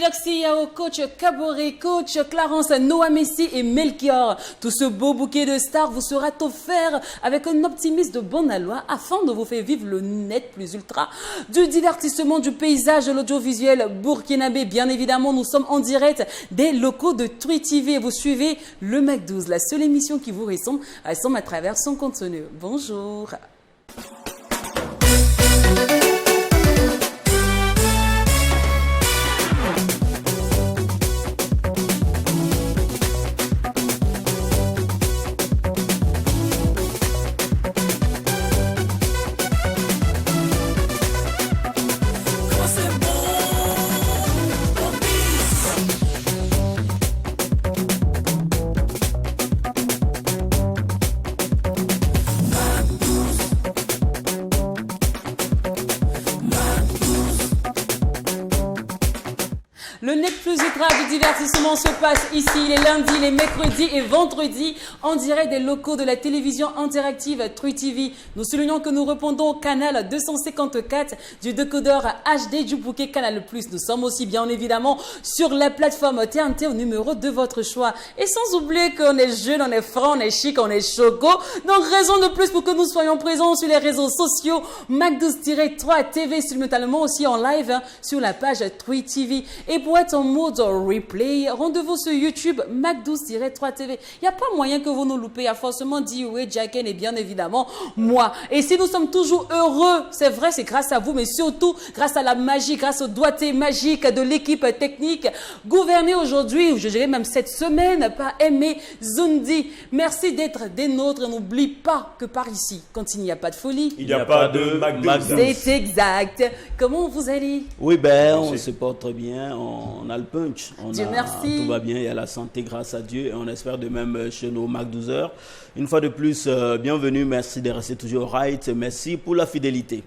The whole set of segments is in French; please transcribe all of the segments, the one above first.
Merci au coach Kaboré, coach Clarence, Noah Messi et Melchior. Tout ce beau bouquet de stars vous sera offert avec un optimisme de bon aloi afin de vous faire vivre le net plus ultra du divertissement, du paysage, de l'audiovisuel burkinabé. Bien évidemment, nous sommes en direct des locaux de Twi TV. Vous suivez le Mac12, la seule émission qui vous ressemble à travers son contenu. Bonjour. Le net plus ultra du divertissement se passe ici les lundis, les mercredis et vendredis en direct des locaux de la télévision interactive Twi TV. Nous soulignons que nous répondons au canal 254 du décodeur HD du bouquet Canal+. Nous sommes aussi bien évidemment sur la plateforme TNT au numéro de votre choix. Et sans oublier qu'on est jeune, on est franc, on est chic, on est choco. Donc raison de plus pour que nous soyons présents sur les réseaux sociaux Mac12-3 TV simultanément aussi en live sur la page Twi TV. Et pour être en mode replay, rendez-vous sur YouTube Mac12-3 TV. Il n'y a pas moyen que vous nous loupez. Il y a forcément Dioé, Jacken et bien évidemment moi. Et si nous sommes toujours heureux, c'est vrai, c'est grâce à vous, mais surtout grâce à la magie, grâce au doigté magique de l'équipe technique gouvernée aujourd'hui, je dirais même cette semaine, par Aimé Zundi. Merci d'être des nôtres. N'oublie pas que par ici, quand il n'y a pas de folie, il n'y a pas de Mac12. C'est exact. Comment vous allez? Oui, ben, on se porte très bien. On a le punch. Dieu merci. Tout va bien. Il y a la santé grâce à Dieu. Et on espère de même chez nos Mac12 heures. Une fois de plus, bienvenue. Merci de rester toujours right. Merci pour la fidélité.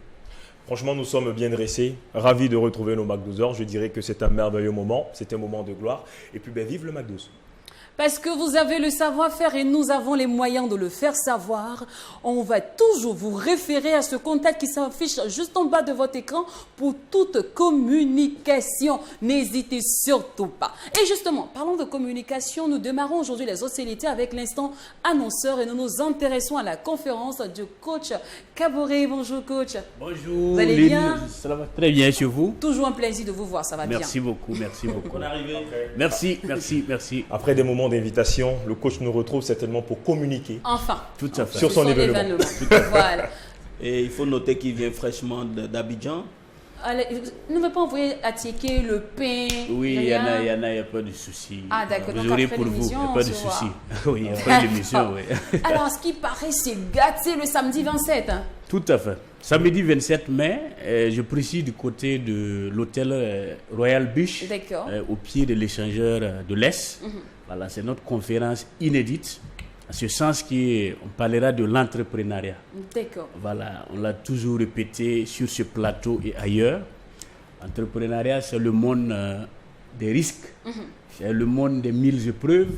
Franchement, nous sommes bien dressés. Ravis de retrouver nos Mac12 heures. Je dirais que c'est un merveilleux moment. C'est un moment de gloire. Et puis, ben, vive le Mac12. Parce que vous avez le savoir-faire et nous avons les moyens de le faire savoir, on va toujours vous référer à ce contact qui s'affiche juste en bas de votre écran pour toute communication. N'hésitez surtout pas. Et justement, parlons de communication, nous démarrons aujourd'hui les hostilités avec l'instant annonceur et nous nous intéressons à la conférence du coach Kaboré. Bonjour coach. Bonjour. Vous allez bien? Ça va très bien chez vous? Toujours un plaisir de vous voir, ça va bien. Merci beaucoup, merci beaucoup. On est arrivé. Merci, merci, merci. Après des moments d'invitation, le coach nous retrouve certainement pour communiquer. Enfin. Tout à fait. Sur son événement. Voilà. Et il faut noter qu'il vient fraîchement d'Abidjan. Allez, ne me pas envoyer à ticker le pain. Oui, il y rien. en a, il n'y a pas de souci. Ah, d'accord. Vous Donc, aurez après pour vous, il n'y l'émission, a pas de on se voit. souci. Oui, il n'y a pas d'émission, oui. Alors, ce qui paraît, c'est gâté le samedi 27. Hein. Tout à fait. Samedi 27 mai, je précise du côté de l'hôtel Royal Beach, D'accord. au pied de l'échangeur de l'Est. Voilà, c'est notre conférence inédite, en ce sens qu'on parlera de l'entrepreneuriat. D'accord. Voilà, on l'a toujours répété sur ce plateau et ailleurs. L'entrepreneuriat, c'est le monde des risques, c'est le monde des 1000 épreuves.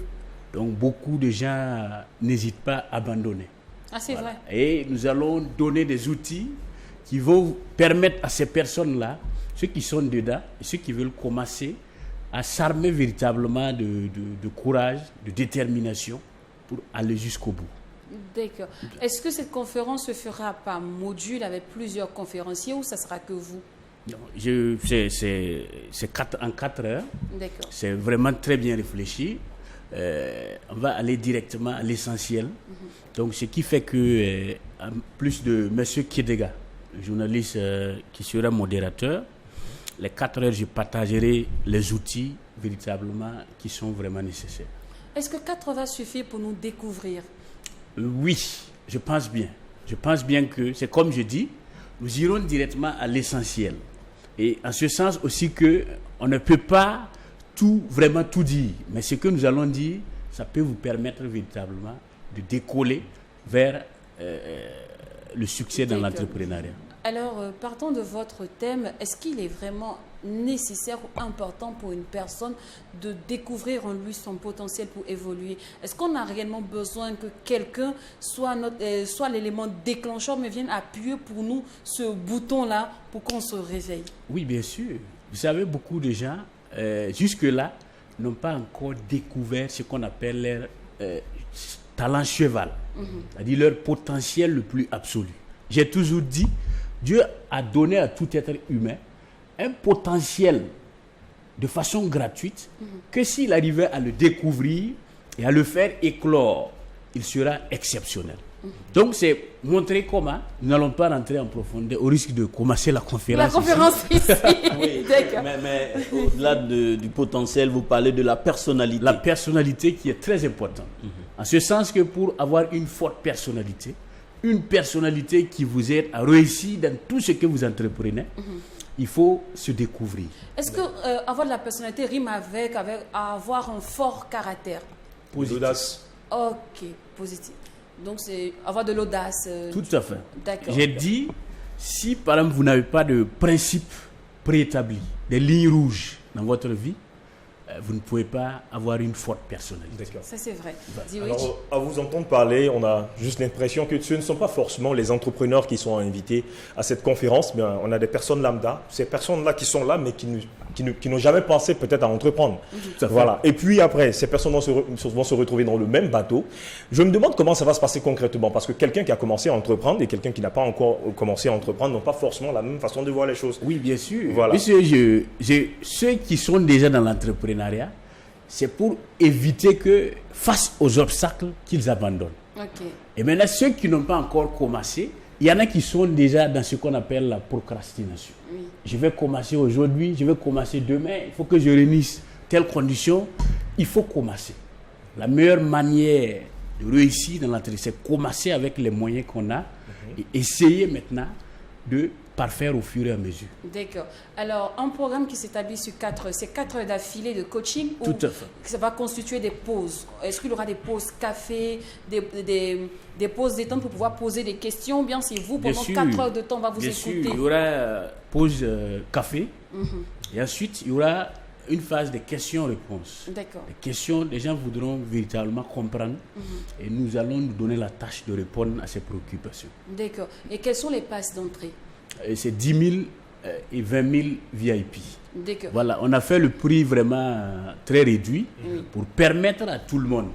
Donc, beaucoup de gens n'hésitent pas à abandonner. Ah, c'est Voilà. vrai. Et nous allons donner des outils qui vont permettre à ces personnes-là, ceux qui sont dedans et ceux qui veulent commencer, à s'armer véritablement de courage, de détermination pour aller jusqu'au bout. D'accord. Est-ce que cette conférence se fera par module avec plusieurs conférenciers ou ça sera que vous? Non, c'est en 4 heures. D'accord. C'est vraiment très bien réfléchi. On va aller directement à l'essentiel. Donc, ce qui fait que, en plus de M. Kidega, le journaliste qui sera modérateur, les 4 heures, je partagerai les outils véritablement qui sont vraiment nécessaires. Est-ce que 4 heures va suffire pour nous découvrir? Oui, je pense bien. Je pense bien que, c'est comme je dis, nous irons directement à l'essentiel. Et en ce sens aussi que on ne peut pas vraiment tout dire. Mais ce que nous allons dire, ça peut vous permettre véritablement de décoller vers le succès dans l'entrepreneuriat. Alors, partons de votre thème. Est-ce qu'il est vraiment nécessaire ou important pour une personne de découvrir en lui son potentiel pour évoluer? Est-ce qu'on a réellement besoin que quelqu'un soit l'élément déclencheur, mais vienne appuyer pour nous ce bouton-là pour qu'on se réveille? Oui, bien sûr. Vous savez, beaucoup de gens jusque-là, n'ont pas encore découvert ce qu'on appelle leur talent cheval, c'est-à-dire leur potentiel le plus absolu. J'ai toujours dit, Dieu a donné à tout être humain un potentiel de façon gratuite que s'il arrivait à le découvrir et à le faire éclore, il sera exceptionnel. Donc, c'est montrer comment nous n'allons pas rentrer en profondeur au risque de commencer la conférence. La conférence ici. Oui, D'accord. mais au-delà du potentiel, vous parlez de la personnalité. La personnalité qui est très importante. En ce sens que pour avoir une forte personnalité, une personnalité qui vous aide à réussir dans tout ce que vous entreprenez, il faut se découvrir. Est-ce que avoir de la personnalité rime avec avoir un fort caractère? Positif. L'audace. Ok, positif. Donc, c'est avoir de l'audace. Tout à fait. D'accord. J'ai dit, si par exemple vous n'avez pas de principe préétabli, des lignes rouges dans votre vie, vous ne pouvez pas avoir une forte personnalité. D'accord. Ça, c'est vrai. Dis oui. Alors, à vous entendre parler, on a juste l'impression que ce ne sont pas forcément les entrepreneurs qui sont invités à cette conférence, mais on a des personnes lambda, ces personnes-là qui sont là, mais qui n'ont jamais pensé peut-être à entreprendre. Voilà. Et puis après, ces personnes vont se retrouver dans le même bateau. Je me demande comment ça va se passer concrètement, parce que quelqu'un qui a commencé à entreprendre et quelqu'un qui n'a pas encore commencé à entreprendre n'ont pas forcément la même façon de voir les choses. Oui, bien sûr. Voilà. Monsieur, ceux qui sont déjà dans l'entrepreneuriat, c'est pour éviter que, face aux obstacles, qu'ils abandonnent. Ok. Et maintenant, ceux qui n'ont pas encore commencé, il y en a qui sont déjà dans ce qu'on appelle la procrastination. Oui. Je vais commencer aujourd'hui, je vais commencer demain, il faut que je réunisse telles conditions, il faut commencer. La meilleure manière de réussir dans l'entreprise, c'est commencer avec les moyens qu'on a et essayer maintenant de parfaire au fur et à mesure. D'accord. Alors, un programme qui s'établit sur 4 heures, c'est 4 heures d'affilée de coaching ou Tout à fait. ça va constituer des pauses? Est-ce qu'il y aura des pauses café, des pauses détente pour pouvoir poser des questions ou bien c'est vous Bien pendant sûr. 4 heures de temps, on va vous Bien écouter? sûr, il y aura pause café et ensuite il y aura une phase de questions-réponses. D'accord. Les questions, les gens voudront véritablement comprendre et nous allons nous donner la tâche de répondre à ces préoccupations. D'accord. Et quelles sont les passes d'entrée? Et c'est 10 000 et 20 000 VIP. D'accord. Voilà, on a fait le prix vraiment très réduit pour permettre à tout le monde,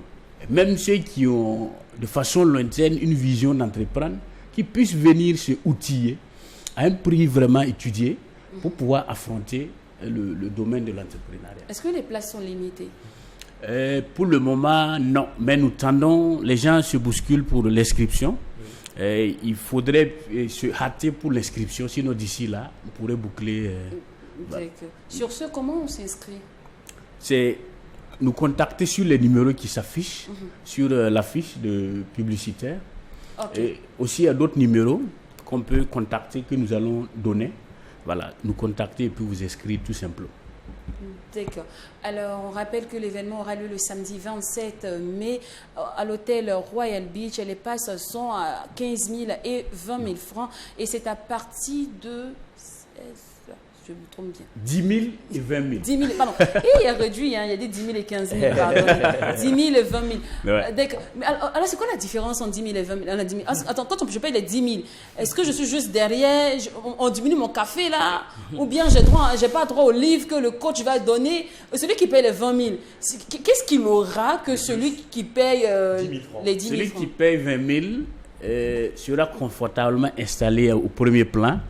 même ceux qui ont de façon lointaine une vision d'entreprendre, qui puissent venir se outiller à un prix vraiment étudié pour pouvoir affronter le domaine de l'entrepreneuriat. Est-ce que les places sont limitées? Pour le moment, non. Mais nous tendons, les gens se bousculent pour l'inscription. Il faudrait se hâter pour l'inscription, sinon d'ici là, on pourrait boucler. D'accord. Sur ce, comment on s'inscrit? C'est nous contacter sur les numéros qui s'affichent sur l'affiche de publicitaire. Ok. Et aussi, il y a d'autres numéros qu'on peut contacter, que nous allons donner. Voilà, nous contacter et puis vous inscrire tout simplement. D'accord. Alors, on rappelle que l'événement aura lieu le samedi 27 mai à l'hôtel Royal Beach. Et les passes sont à 15 000 et 20 000 francs. Et c'est à partir de... Je me trompe bien. 10 000 et 20 000. 10 000, pardon. Et il y a réduit, hein, il y a des 10 000 et 15 000, pardon. 10 000 et 20 000. Ouais. D'accord. Mais alors, c'est quoi la différence entre 10 000 et 20 000? On a 10 000. Attends, quand je paye les 10 000, est-ce que je suis juste derrière, on diminue mon café là? Ou bien j'ai pas droit au livre que le coach va donner? Celui qui paye les 20 000, qu'est-ce qu'il aura que celui qui paye 10 000 francs. les 10 000 Celui francs? qui paye 20 000 sera confortablement installé au premier plan.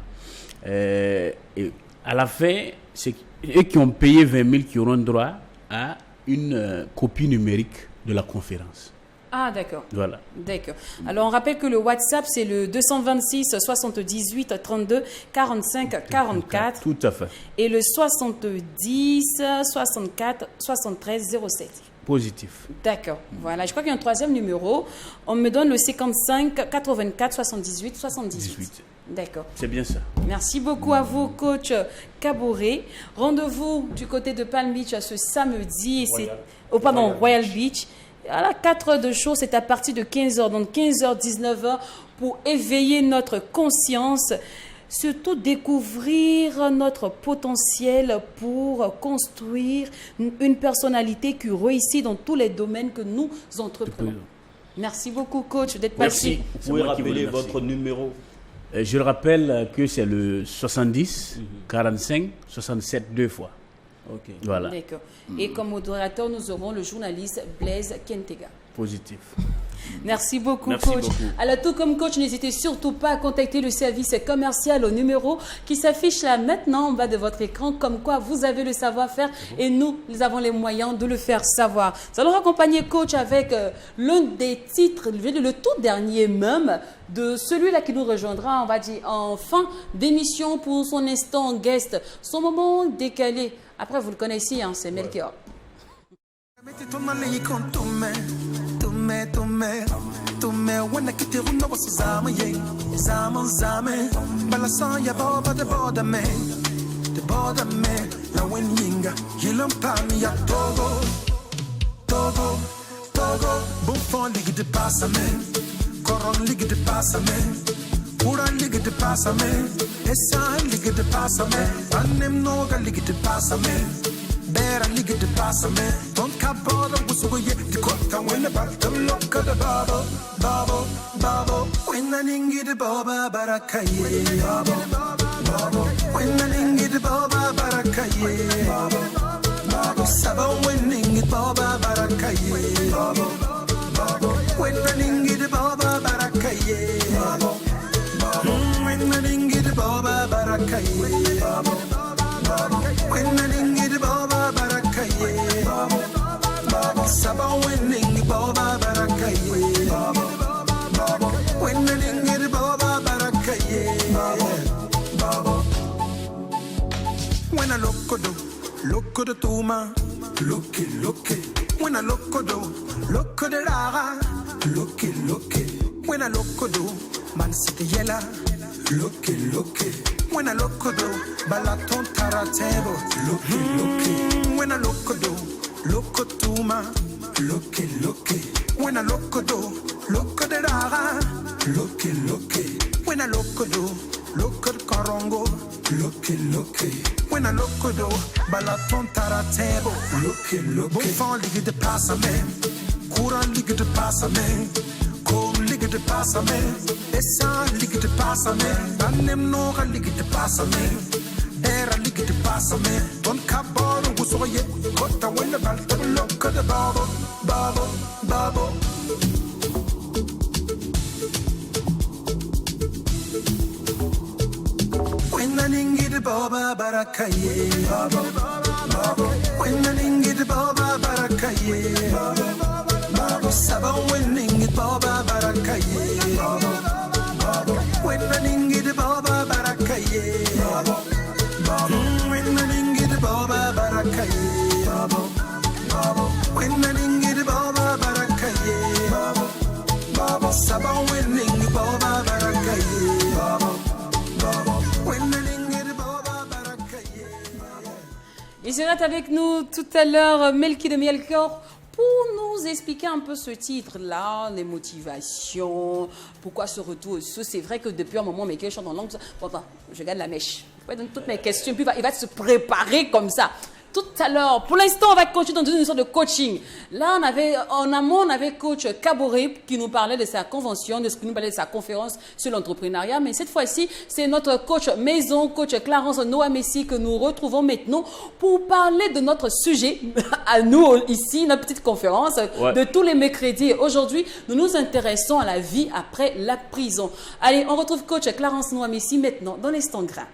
Et à la fin, c'est eux qui ont payé 20 000 qui auront droit à une copie numérique de la conférence. Ah, d'accord. Voilà. D'accord. Alors, on rappelle que le WhatsApp, c'est le 226 78 32 45 44 Tout à fait. et le 70 64 73 07. Positif. D'accord. Voilà. Je crois qu'il y a un troisième numéro. On me donne le 55 84 78 78. 18. D'accord. C'est bien ça. Merci beaucoup à vous, coach Kaboré. Rendez-vous du côté de Palm Beach ce samedi. Royal Beach. À 4 heures de show, c'est à partir de 15h, donc 15h, 19h, pour éveiller notre conscience, surtout découvrir notre potentiel pour construire une personnalité qui réussit dans tous les domaines que nous entreprenons. Merci beaucoup, coach, d'être passé. Merci. Vous pouvez rappeler votre numéro? Je le rappelle que c'est le 70 45 67 deux fois. Ok. Voilà, D'accord. Et comme modérateur, nous aurons le journaliste Blaise Kentega. positif. Merci beaucoup, Merci coach. beaucoup. Alors, tout comme coach, n'hésitez surtout pas à contacter le service commercial au numéro qui s'affiche là maintenant en bas de votre écran, comme quoi vous avez le savoir-faire et nous avons les moyens de le faire savoir. Nous allons accompagner coach avec l'un des titres, le tout dernier même, de celui-là qui nous rejoindra, on va dire, en fin d'émission pour son instant guest, son moment décalé. Après, vous le connaissez, hein, c'est Melchior. Tume wana kiti runo wasu zama ye zaman zame balasan ya baba de boda me la wen yinga yilam pani ya togo bon fond ligue de passa me koron ligue de passa me pura ligue de passa me essa ligue de passa me anem noga ligue de passa me Bera liga de passa me don't kabada wusugo ye de kota when the battle look at the babo when I ningi de baba barakaye babo when I ningi de baba barakaye babo saba when ningi baba barakaye babo when I ningi de baba barakaye babo when I ningi de baba barakaye babo when I ningi de baba barakaye baba saba winning baba barakaye baba when I ningi de baba barakaye baba when I look at tuma look when I look at the raga look when I look at man city yella look when I look at balaton taratebo look when I look at tuma look when I look at the raga look when I look at karongo look when I look at balaton taratebo look bon fond ligue de passa me courant ligue de passa me com ligue de passa me essa ligue de passa me anem noga ligue de passa me era ligue de passa me don kaboro wusoye kota when the battle look at the babo when I ningi de baba barakaye babo when I ningi de baba barakaye babo saba winning it baba barakaye babo when I ningi de baba barakaye babo when I ningi de baba barakaye babo when I ningi de baba barakaye babo saba winning it baba barakaye babo when I ningi de baba barakaye. Il sera avec nous tout à l'heure, Melki de Melchior, pour nous expliquer un peu ce titre-là, les motivations, pourquoi ce retour au sous. C'est vrai que depuis un moment, Melchior chante en langue. Bon, je garde la mèche. Je vais donner toutes mes questions, puis il va se préparer comme ça. Tout à l'heure, pour l'instant, on va continuer dans une sorte de coaching. Là, en amont, on avait coach Kaboré qui nous parlait de sa convention, de ce qui nous parlait de sa conférence sur l'entrepreneuriat. Mais cette fois-ci, c'est notre coach maison, coach Clarence Noah Messi que nous retrouvons maintenant pour parler de notre sujet à nous ici, notre petite conférence de tous les mercredis. Aujourd'hui, nous nous intéressons à la vie après la prison. Allez, on retrouve coach Clarence Noah Messi maintenant dans l'instant grain.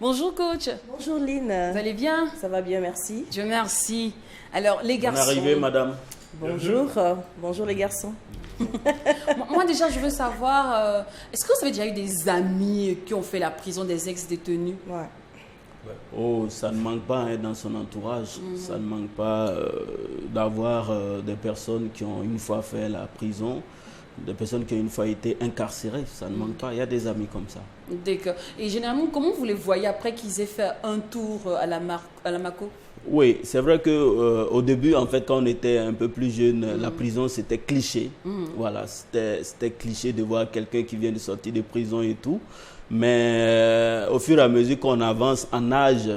Bonjour coach. Bonjour Lynn. Vous allez bien? Ça va bien, merci. Dieu merci. Alors les garçons. Bonne arrivée, madame. Bonjour. Bonjour les garçons. Moi déjà je veux savoir, est-ce que vous avez déjà eu des amis qui ont fait la prison, des ex-détenus? Ouais. Oh, ça ne manque pas dans son entourage. Ça ne manque pas d'avoir des personnes qui ont une fois fait la prison, des personnes qui ont une fois été incarcérées. Ça ne manque pas. Il y a des amis comme ça. D'accord. Et généralement, comment vous les voyez après qu'ils aient fait un tour à la Mako? Oui, c'est vrai que au début, en fait, quand on était un peu plus jeune, la prison c'était cliché. Voilà, c'était cliché de voir quelqu'un qui vient de sortir de prison et tout. Mais au fur et à mesure qu'on avance en âge,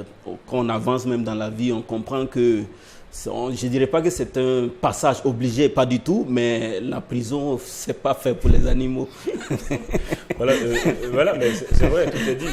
qu'on avance même dans la vie, on comprend que Je ne dirais pas que c'est un passage obligé, pas du tout, mais la prison, c'est pas fait pour les animaux. Voilà, mais c'est vrai, tout est dit.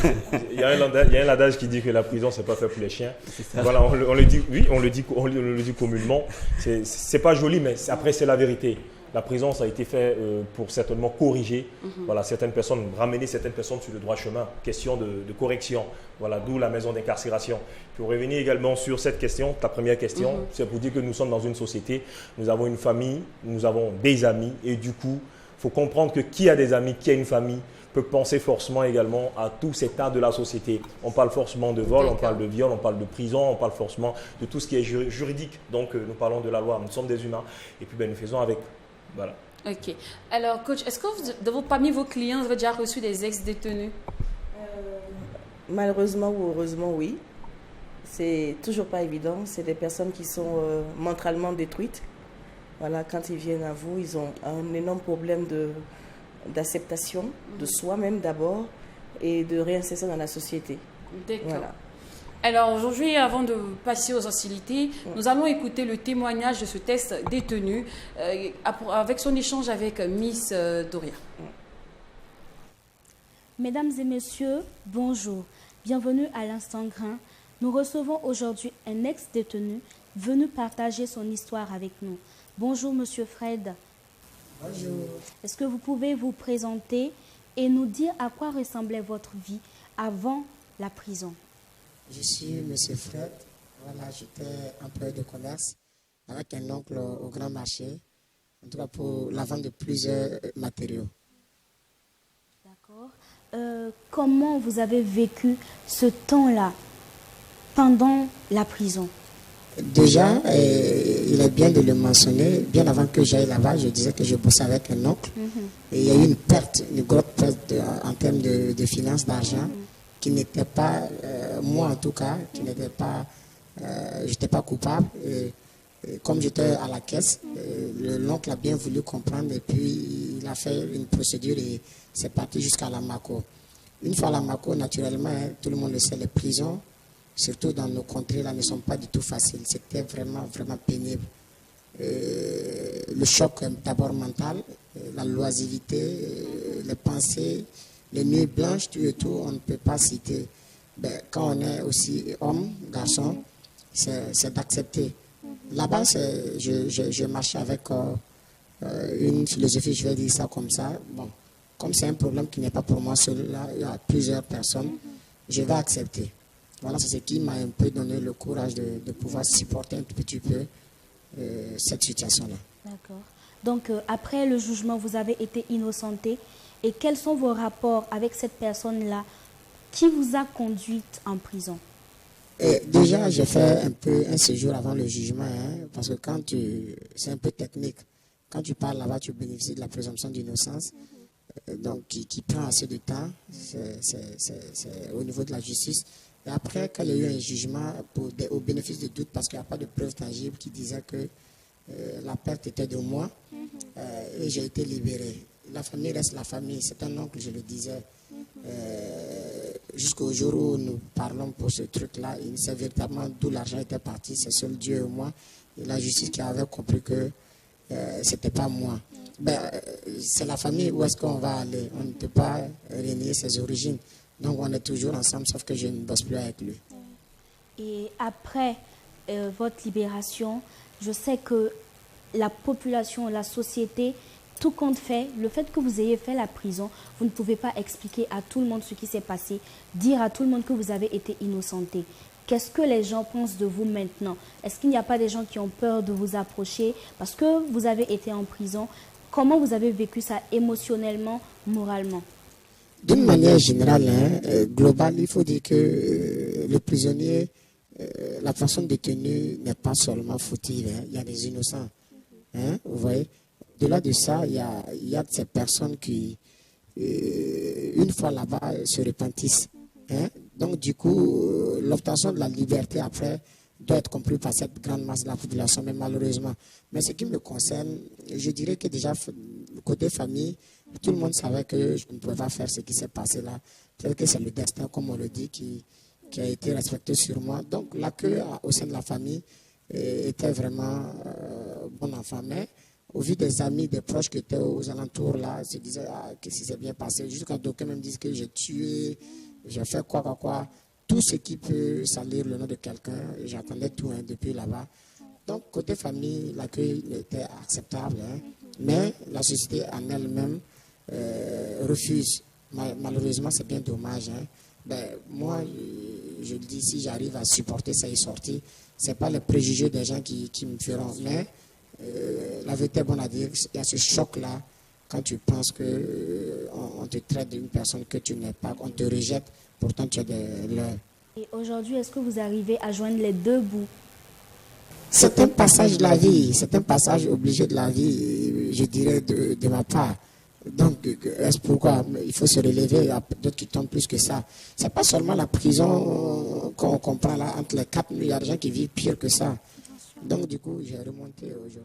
Il y a un adage qui dit que la prison, c'est pas fait pour les chiens. Voilà, on le dit, oui, on le dit communément. C'est pas joli, mais après, c'est la vérité. La prison, ça a été fait pour certainement corriger voilà, certaines personnes, ramener certaines personnes sur le droit chemin. Question de correction. Voilà, d'où la maison d'incarcération. Pour revenir également sur cette question, ta première question, c'est pour dire que nous sommes dans une société, nous avons une famille, nous avons des amis, et du coup, il faut comprendre que qui a des amis, qui a une famille, peut penser forcément également à tous ces tas de la société. On parle forcément de vol, on parle de viol, on parle de prison, on parle forcément de tout ce qui est juridique. Donc, nous parlons de la loi, nous sommes des humains, et puis nous faisons avec. Voilà. Ok. Alors, coach, est-ce que parmi vos clients, vous avez déjà reçu des ex-détenus? Malheureusement ou heureusement, oui. C'est toujours pas évident. C'est des personnes qui sont mentalement détruites. Voilà, quand ils viennent à vous, ils ont un énorme problème d'acceptation de soi-même d'abord et de réinsertion dans la société. D'accord. Voilà. Alors aujourd'hui, avant de passer aux hostilités, nous allons écouter le témoignage de ce test détenu avec son échange avec Miss Doria. Mesdames et messieurs, bonjour. Bienvenue à l'Instant Grain. Nous recevons aujourd'hui un ex-détenu venu partager son histoire avec nous. Bonjour, monsieur Fred. Bonjour. Est-ce que vous pouvez vous présenter et nous dire à quoi ressemblait votre vie avant la prison? Je suis monsieur Fred. Voilà, j'étais employé de commerce avec un oncle au grand marché, en tout cas pour la vente de plusieurs matériaux. D'accord. Comment vous avez vécu ce temps-là pendant la prison? Déjà, il est bien de le mentionner, bien avant que j'aille là-bas, je disais que je bossais avec un oncle. Et il y a eu une grosse perte en termes de finances, d'argent, qui n'était pas, moi en tout cas, qui n'était pas, je n'étais pas coupable. Et comme j'étais à la caisse, l'oncle a bien voulu comprendre et puis il a fait une procédure et c'est parti jusqu'à la MACO. Une fois à la MACO, naturellement, tout le monde le sait, les prisons, surtout dans nos contrées, là, ne sont pas du tout faciles. C'était vraiment, vraiment pénible. Le choc d'abord mental, la loisivité, les pensées, les nuits blanches, tout et tout, on ne peut pas citer. Ben, quand on est aussi homme, garçon, c'est d'accepter. Là-bas, je marche avec une philosophie, je vais dire ça comme ça. Bon, comme c'est un problème qui n'est pas pour moi seul, là, il y a plusieurs personnes, je vais accepter. Voilà, c'est ce qui m'a un peu donné le courage de pouvoir supporter un tout petit peu cette situation-là. D'accord. Donc, après le jugement, vous avez été innocenté. Et quels sont vos rapports avec cette personne-là qui vous a conduite en prison? Déjà, j'ai fait un peu un séjour avant le jugement, parce que c'est un peu technique. Quand tu parles là-bas, tu bénéficies de la présomption d'innocence, donc qui prend assez de temps, c'est au niveau de la justice. Et après, quand il y a eu un jugement au bénéfice de doute, parce qu'il n'y a pas de preuve tangible qui disait que la perte était de moi, et j'ai été libéré. La famille reste la famille, c'est un oncle, je le disais. Jusqu'au jour où nous parlons pour ce truc-là, il sait véritablement d'où l'argent était parti, c'est seul Dieu et moi. Et la justice qui avait compris que ce n'était pas moi. C'est la famille, où est-ce qu'on va aller? On ne peut pas renier ses origines. Donc on est toujours ensemble, sauf que je ne bosse plus avec lui. Et après votre libération, je sais que la population, la société, tout compte fait, le fait que vous ayez fait la prison, vous ne pouvez pas expliquer à tout le monde ce qui s'est passé, dire à tout le monde que vous avez été innocenté. Qu'est-ce que les gens pensent de vous maintenant? Est-ce qu'il n'y a pas des gens qui ont peur de vous approcher parce que vous avez été en prison? Comment vous avez vécu ça émotionnellement, moralement? D'une manière générale, globale, il faut dire que le prisonnier, la personne détenue n'est pas seulement fautive. Il y a des innocents. Vous voyez? Au-delà de ça, il y a ces personnes qui, une fois là-bas, se repentissent. Donc, du coup, l'obtention de la liberté après doit être comprise par cette grande masse de la population, mais malheureusement. Mais ce qui me concerne, je dirais que déjà, côté famille, tout le monde savait que je ne pouvais pas faire ce qui s'est passé là. Peut-être que c'est le destin, comme on le dit, qui a été respecté sur moi. Donc, l'accueil au sein de la famille était vraiment bon enfant. Mais au vu des amis, des proches qui étaient aux alentours, là, se disaient qu'est-ce qui s'est bien passé. Jusqu'à d'aucuns même disent que j'ai tué, j'ai fait quoi. Tout ce qui peut salir le nom de quelqu'un, j'attendais tout depuis là-bas. Donc, côté famille, l'accueil était acceptable, hein, mais la société en elle-même refuse. Malheureusement, c'est bien dommage. Hein. Moi, je le dis, si j'arrive à supporter ça et sortir, ce n'est pas les préjugés des gens qui me feront. Mais la vérité est bonne à dire, il y a ce choc-là quand tu penses qu'on te traite d'une personne que tu n'es pas, on te rejette, pourtant tu as de l'heure. Et aujourd'hui, est-ce que vous arrivez à joindre les deux bouts? C'est un passage de la vie, c'est un passage obligé de la vie, je dirais, de ma part. Donc, est-ce pourquoi il faut se relever, il y a d'autres qui tombent plus que ça. Ce n'est pas seulement la prison qu'on comprend là, entre les 4 000, il y a des gens qui vivent pire que ça. Donc, du coup, j'ai remonté aujourd'hui.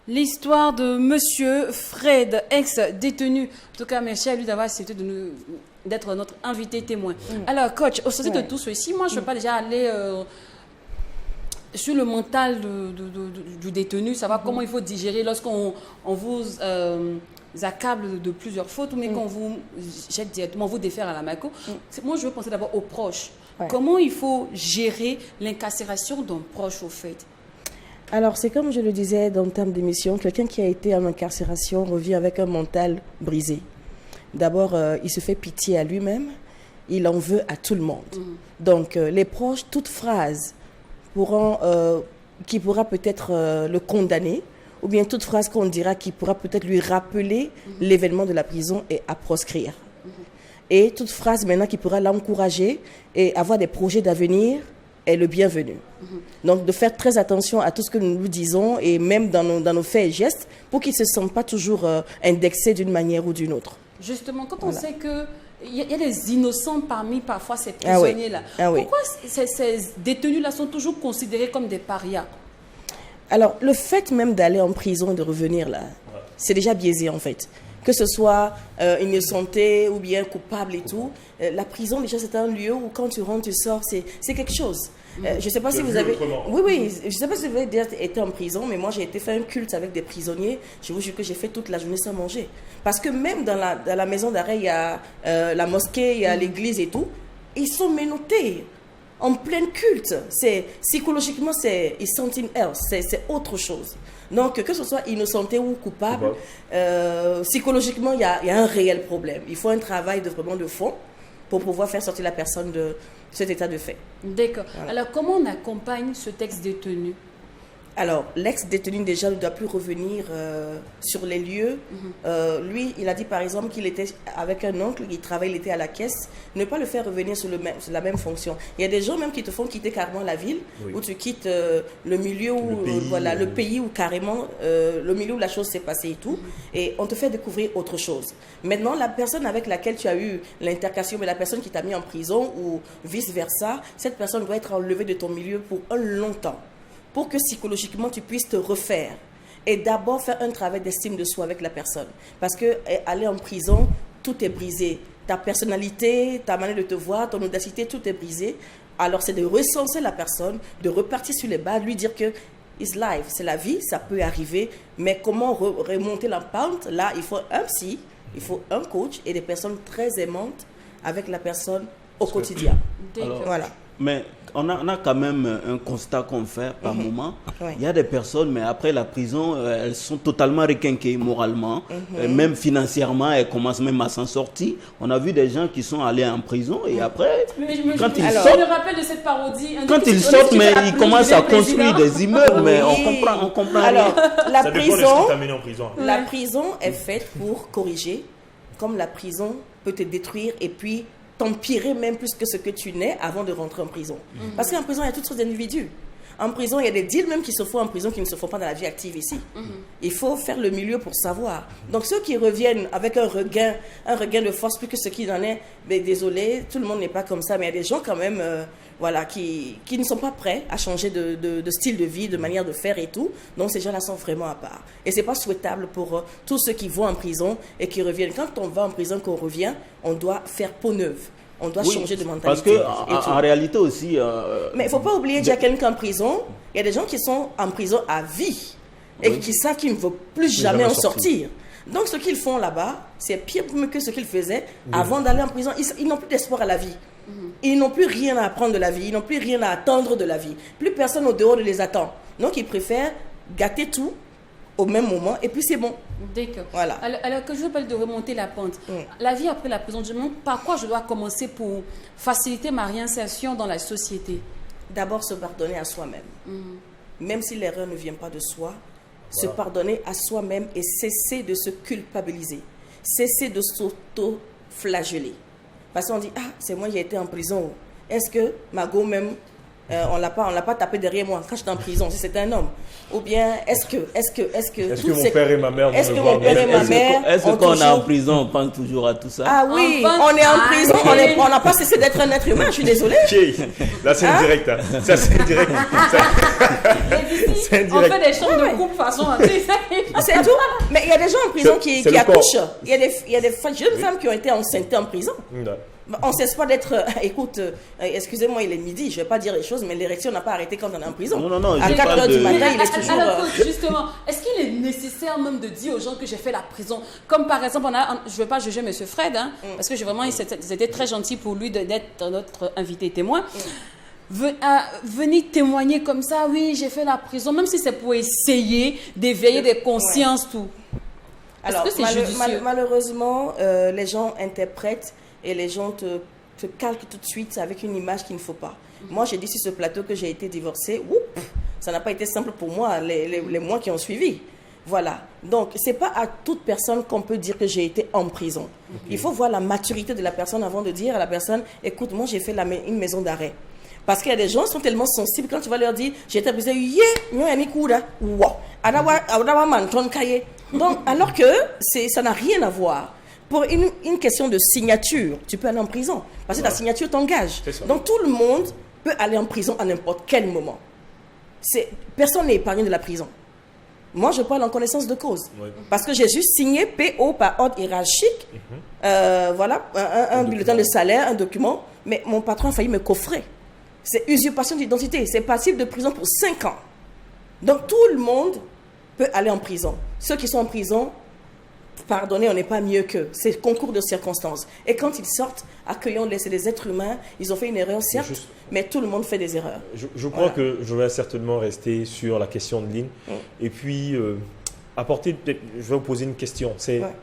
L'histoire de Monsieur Fred, ex-détenu. En tout cas, merci à lui d'avoir accepté d'être notre invité témoin. Alors, coach, au sortir de tout ceci, moi, je ne veux pas déjà aller sur le mental du détenu, savoir comment il faut digérer lorsqu'on vous accable de plusieurs fautes, mais qu'on vous jette directement, vous défaire à la MACO. Moi, je veux penser d'abord aux proches. Comment il faut gérer l'incarcération d'un proche, au fait? Alors, c'est comme je le disais dans le terme d'émission, quelqu'un qui a été en incarcération revient avec un mental brisé. D'abord, il se fait pitié à lui-même, il en veut à tout le monde. Donc, les proches, toute phrase qui pourra peut-être le condamner, ou bien toute phrase qu'on dira qui pourra peut-être lui rappeler l'événement de la prison et à proscrire. Et toute phrase maintenant qui pourra l'encourager et avoir des projets d'avenir est le bienvenu. Donc de faire très attention à tout ce que nous lui disons et même dans nos faits et gestes pour qu'il ne se sente pas toujours indexé d'une manière ou d'une autre. Justement, quand on sait que il y a des innocents parfois ces prisonniers-là. Pourquoi ces détenus-là sont toujours considérés comme des parias? Alors, le fait même d'aller en prison et de revenir là, c'est déjà biaisé en fait. Que ce soit innocenté ou bien coupable et tout, la prison déjà c'est un lieu où quand tu rentres, tu sors, c'est quelque chose. Je ne sais pas si vous avez... Oui, je sais pas si vous avez déjà été en prison, mais moi j'ai été faire un culte avec des prisonniers. Je vous jure que j'ai fait toute la journée sans manger. Parce que même dans la maison d'arrêt, il y a la mosquée, il y a l'église et tout. Ils sont menottés en plein culte. Psychologiquement, it's something else. C'est autre chose. Donc, que ce soit innocenté ou coupable, psychologiquement, il y a un réel problème. Il faut un travail vraiment de fond pour pouvoir faire sortir la personne de cet état de fait. D'accord. Voilà. Alors, comment on accompagne ce ex-détenu? Alors, l'ex-détenu déjà ne doit plus revenir sur les lieux. Lui, il a dit par exemple qu'il était avec un oncle, il était à la caisse. Ne pas le faire revenir sur la même fonction. Il y a des gens même qui te font quitter carrément la ville, où tu quittes le milieu, le pays où carrément, le milieu où la chose s'est passée et tout. Et on te fait découvrir autre chose. Maintenant, la personne avec laquelle tu as eu l'intercation, mais la personne qui t'a mis en prison ou vice-versa, cette personne doit être enlevée de ton milieu pour un long temps, pour que psychologiquement tu puisses te refaire et d'abord faire un travail d'estime de soi avec la personne. Parce que aller en prison, tout est brisé. Ta personnalité, ta manière de te voir, ton audacité, tout est brisé. Alors c'est de recenser la personne, de repartir sur les bases, lui dire que it's life, c'est la vie, ça peut arriver, mais comment remonter la pente? Là, il faut un psy, il faut un coach et des personnes très aimantes avec la personne au quotidien. Alors, voilà. Mais on a quand même un constat qu'on fait par moment. Il y a des personnes, mais après la prison, elles sont totalement requinquées moralement, même financièrement, elles commencent même à s'en sortir. On a vu des gens qui sont allés en prison et après, quand ils sortent, je me rappelle de cette parodie. Quand ils sortent, mais ils commencent à construire des immeubles, mais on comprend Alors, rien. La prison est faite pour corriger, comme la prison peut te détruire et puis t'empirer même plus que ce que tu n'es avant de rentrer en prison. Parce qu'en prison, il y a toutes sortes d'individus. En prison, il y a des deals même qui se font en prison qui ne se font pas dans la vie active ici. Il faut faire le milieu pour savoir. Donc ceux qui reviennent avec un regain de force plus que ce qu'il en est, ben, désolé, tout le monde n'est pas comme ça, mais il y a des gens quand même qui ne sont pas prêts à changer de style de vie, de manière de faire et tout. Donc ces gens-là sont vraiment à part. Et ce n'est pas souhaitable pour tous ceux qui vont en prison et qui reviennent. Quand on va en prison, qu'on revient, on doit faire peau neuve. On doit changer de mentalité. Parce que en réalité aussi... Mais il ne faut pas oublier qu'il y a quelqu'un en prison. Il y a des gens qui sont en prison à vie et qui savent qu'ils ne vont plus jamais en sortir. Donc ce qu'ils font là-bas, c'est pire que ce qu'ils faisaient avant d'aller en prison. Ils n'ont plus d'espoir à la vie. Ils n'ont plus rien à apprendre de la vie. Ils n'ont plus rien à attendre de la vie. Plus personne au dehors ne les attend. Donc ils préfèrent gâter tout au même moment et puis c'est bon. D'accord. Voilà. Alors que je veux parler de remonter la pente. La vie après la prison, je me demande par quoi je dois commencer pour faciliter ma réinsertion dans la société. D'abord se pardonner à soi-même. Même si l'erreur ne vient pas de soi, se pardonner à soi-même et cesser de se culpabiliser. Cesser de s'auto-flageller. Parce qu'on dit, c'est moi qui ai été en prison. Est-ce que Mago même, on l'a pas tapé derrière moi quand j'étais en prison, si c'était un homme? Ou bien, est-ce que mon père et ma mère Est-ce que mon père et ma mère Est-ce qu'on est en prison, on pense toujours à tout ça? Ah oui, on est en prison, on n'a pas cessé d'être un être humain, je suis désolée. Là, c'est indirect. Ça, c'est indirect. On fait des chambres de couple façon. C'est tout. Mais il y a des gens en prison qui accouchent. Il y a des jeunes femmes qui ont été enceintes en prison. On ne cesse pas d'être... écoute, excusez-moi, il est midi, je ne vais pas dire les choses, mais l'érection n'a pas arrêté quand on est en prison. Non, à 4 h du matin, il est toujours... Alors, justement, est-ce qu'il est nécessaire même de dire aux gens que j'ai fait la prison? Comme par exemple, je ne veux pas juger M. Fred, parce que vraiment, c'était très gentil pour lui d'être notre invité témoin. Venir témoigner comme ça, oui, j'ai fait la prison, même si c'est pour essayer d'éveiller des consciences, tout. Alors, malheureusement, les gens interprètent et les gens te calquent tout de suite avec une image qu'il ne faut pas. Moi, j'ai dit sur ce plateau que j'ai été divorcée. Ça n'a pas été simple pour moi les mois qui ont suivi. Voilà. Donc, ce n'est pas à toute personne qu'on peut dire que j'ai été en prison. Il faut voir la maturité de la personne avant de dire à la personne, écoute, moi, j'ai fait une maison d'arrêt. Parce qu'il y a des gens qui sont tellement sensibles quand tu vas leur dire, j'ai été brisé, donc, alors que ça n'a rien à voir. Pour une question de signature, tu peux aller en prison. Parce que ta signature t'engage. Donc, tout le monde peut aller en prison à n'importe quel moment. Personne n'est épargné de la prison. Moi, je parle en connaissance de cause. Parce que j'ai juste signé PO par ordre hiérarchique, voilà, un bulletin de salaire, un document, mais mon patron a failli me coffrer. C'est usurpation d'identité. C'est passible de prison pour 5 ans. Donc, tout le monde peut aller en prison. Ceux qui sont en prison, pardonnez, on n'est pas mieux qu'eux. C'est concours de circonstances. Et quand ils sortent, accueillons-les. C'est des êtres humains. Ils ont fait une erreur, certes, mais tout le monde fait des erreurs. Je crois que je vais certainement rester sur la question de Lynn. Et puis, je vais vous poser une question.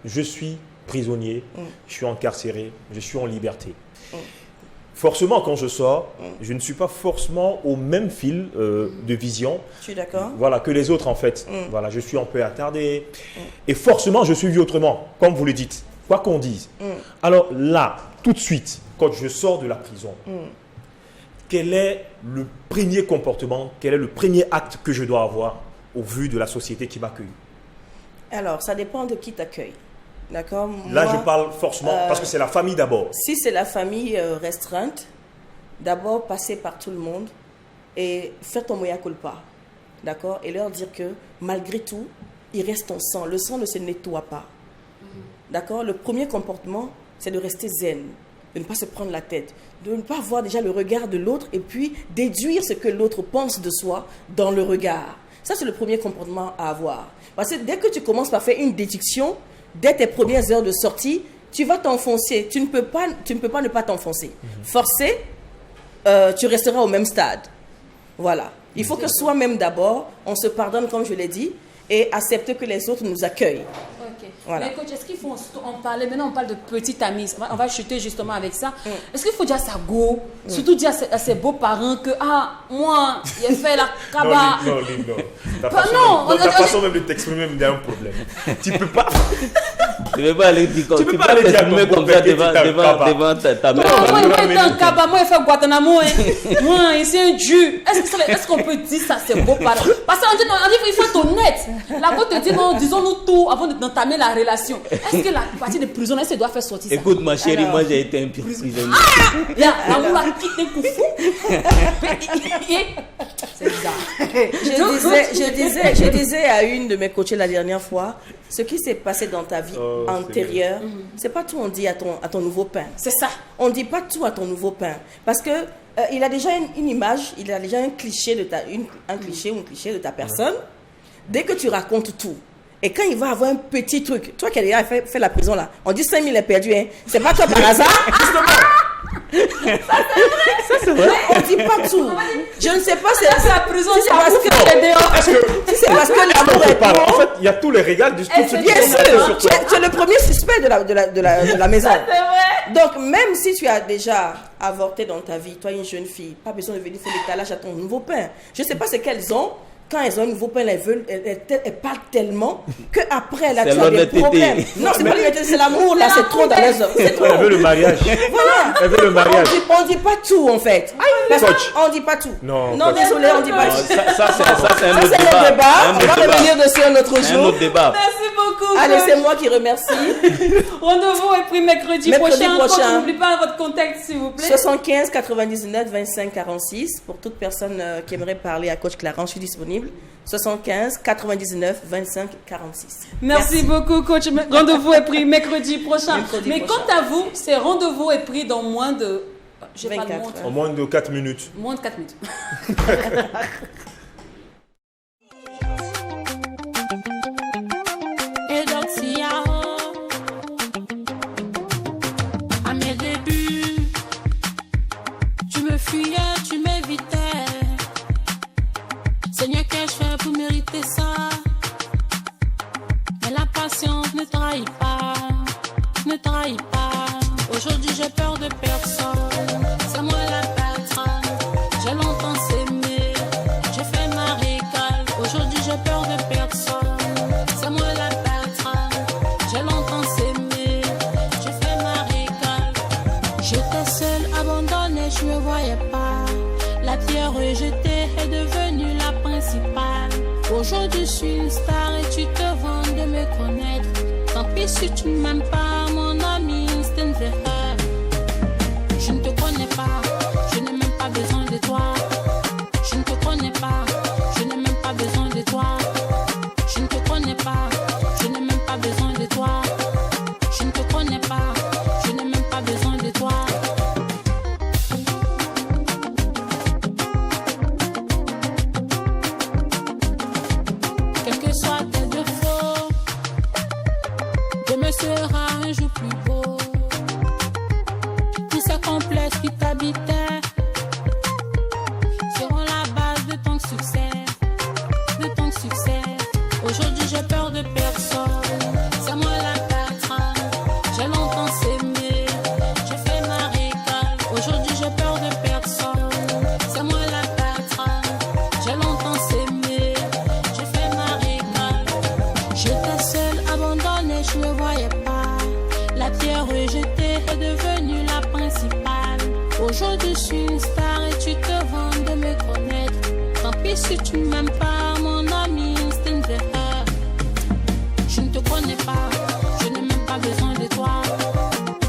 Je suis prisonnier, je suis incarcéré, je suis en liberté. Forcément, quand je sors, je ne suis pas forcément au même fil de vision. Je suis d'accord. Voilà, que les autres, en fait. Voilà, je suis un peu attardé. Et forcément, je suis vu autrement, comme vous le dites, quoi qu'on dise. Alors là, tout de suite, quand je sors de la prison, quel est le premier comportement, quel est le premier acte que je dois avoir au vu de la société qui m'accueille? Alors, ça dépend de qui t'accueille. D'accord. Là, je parle forcément parce que c'est la famille d'abord. Si c'est la famille restreinte, d'abord passer par tout le monde et faire ton mea culpa. D'accord. Et leur dire que malgré tout, il reste ton sang. Le sang ne se nettoie pas. D'accord. Le premier comportement, c'est de rester zen, de ne pas se prendre la tête, de ne pas voir déjà le regard de l'autre et puis déduire ce que l'autre pense de soi dans le regard. Ça, c'est le premier comportement à avoir. Parce que dès que tu commences par faire une déduction, dès tes premières heures de sortie, tu vas t'enfoncer. Tu ne peux pas ne pas t'enfoncer. Forcé, tu resteras au même stade. Voilà. Il faut que soi-même d'abord, on se pardonne comme je l'ai dit, et accepter que les autres nous accueillent. Ok. Voilà. Mais coach, est-ce qu'il faut en parler? Maintenant, on parle de petite amie. On va chuter justement avec ça. Est-ce qu'il faut dire à sa go, surtout dire à ses beaux-parents que, moi, j'ai fait la cabane. Non. Ta façon même de t'exprimer me dit un problème. Tu peux pas... Tu ne peux pas aller dire comme ça devant ta mère. Non, moi, il fait un cabane, moi, il fait Guantanamo. Moi, c'est un dieu. Est-ce qu'on peut dire ça, c'est beaux-parents? Parce qu'on dit, il faut être honnête. La go te dit, non, disons-nous tout avant d'entamer la relation. Est-ce que la partie de prison, elle doit faire sortir ça? Écoute, ma chérie, moi, j'ai été un pire prisonnier. On a quitté Koufou. C'est bizarre. Je disais à une de mes coachées la dernière fois, ce qui s'est passé dans ta vie antérieure, c'est pas tout on dit à ton nouveau pain. C'est ça. On dit pas tout à ton nouveau pain. Parce que il a déjà une image, il a déjà un cliché de un cliché ou un cliché de ta personne. Dès que tu racontes tout, et quand il va avoir un petit truc, toi qui as déjà fait la prison là, on dit 5 000 est perdu, hein. C'est pas que par hasard. Ça c'est vrai. On dit pas tout. Je ne sais pas si c'est la prison, si c'est parce que l'amour est en fait, il y a tous les régals du tout. Bien sûr, tu es le premier suspect de la maison. Donc même si tu as déjà avorté dans ta vie, toi une jeune fille, pas besoin de venir faire l'étalage à ton nouveau pain. Je ne sais pas ce qu'elles ont. Quand elles ont un nouveau pain, elles parlent tellement qu'après, là, tu as des problèmes. Non, c'est pas l'honnêteté, c'est l'amour, là, c'est trop dans les hommes. Elle veut le mariage. Voilà. Elle veut le mariage. On dit pas tout, en fait. On dit pas tout. Non, désolé, on dit pas tout. Ça, c'est un autre débat. On va revenir dessus un autre jour. Un autre débat. Merci beaucoup. Allez, c'est moi qui remercie. Rendez-vous est pris mercredi prochain. N'oubliez pas votre contact, s'il vous plaît. 75 99 25 46. Pour toute personne qui aimerait parler à Coach Clarence, je suis disponible. 75 99 25 46. Merci beaucoup, coach. Rendez-vous est pris mercredi prochain. Mais quant à vous, c'est rendez-vous est pris dans moins de... J'ai pas de montre. En moins de 4 minutes. Moins de 4 minutes. À mes débuts, tu me fuyais, tu m'évitais. Seigneur, qu'ai-je fait pour mériter ça? Mais la patience ne trahit pas, ne trahit pas. Aujourd'hui j'ai peur de personne, c'est moi la patronne. J'ai longtemps s'aimé, j'ai fait ma récale. Aujourd'hui j'ai peur de personne, c'est moi la patronne. J'ai longtemps s'aimé, j'ai fait ma récale. J'étais seule, abandonnée, je me voyais pas. La pierre rejetée est devenue la principale. Aujourd'hui, je suis une star et tu te vantes de me connaître. Tant pis si tu ne m'aimes pas, mon ami, c'est une erreur. Je ne te connais pas, je n'ai même pas besoin de toi. Je ne te connais pas, je n'ai même pas besoin de toi. Je ne te connais pas, je n'ai même pas besoin de toi. Je ne te connais pas, je n'ai même pas besoin de toi. Quels que soient tes défauts, demain sera un jour plus beau. Tous ces complexes qui t'habitaient seront la base de ton succès, de ton succès. Aujourd'hui j'ai peur de personne, c'est moi la patronne. J'ai longtemps s'aimé, j'ai fait ma récale. Aujourd'hui j'ai peur de personne, c'est moi la patronne. J'ai longtemps s'aimé, j'ai fait ma récale. J'étais seule, abandonnée, je me voyais pas. La pierre rejetée est devenue la principale. Aujourd'hui je suis une star et tu te vantes de me connaître. Tant pis si tu ne m'aimes pas, mon ami, c'est une erreur. Je ne te connais pas, je n'ai même pas besoin de toi.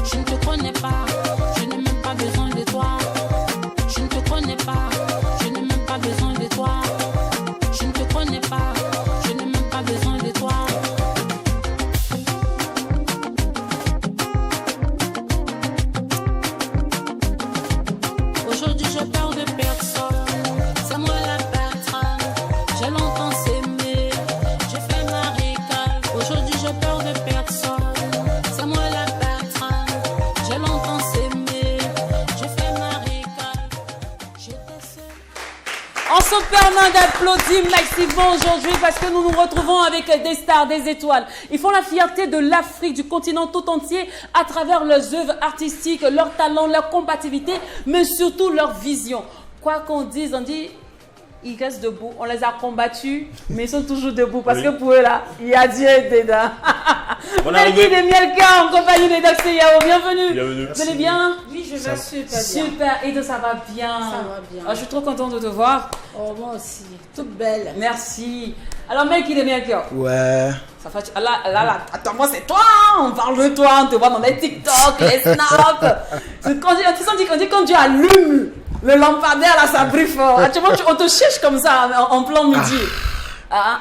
Je ne te connais pas, je n'ai même pas besoin de toi. Je ne te connais pas, je n'ai même pas besoin de toi. Je ne te connais pas, je n'ai même pas besoin de toi. Aujourd'hui j'ai peur de personne, c'est moi la patronne. J'ai longtemps s'aimé, j'ai fait ma récale. Aujourd'hui j'ai peur de personne, c'est moi la patronne. J'ai longtemps s'aimé, j'ai fait ma récale. J'étais seule. On se permet d'applaudir massivement aujourd'hui parce que nous nous retrouvons avec des stars, des étoiles. Ils font la fierté de l'Afrique, du continent tout entier à travers leurs œuvres artistiques, leur talent, leur compatibilité, mais surtout leur vision. Quoi qu'on dise, on dit, ils restent debout. On les a combattus, mais ils sont toujours debout parce que pour eux là, il y a Dieu dedans. Merci de Mielka en compagnie de Daxé Yao. Bienvenue. Bienvenue. Vous allez bien? Oui, je vais super bien. Super. Et donc, ça va bien. Ça va bien. Je suis trop contente de te voir. Oh, moi aussi. Toute belle. Merci. Alors, mec, il est Mielka. Ouais. Ça fait... Là, attends, moi, c'est toi. On parle de toi. On te voit dans les TikTok, les snaps. On dit quand Dieu allume Le lampadaire, là, ça brille fort. Actuellement, on te cherche comme ça, en plein midi.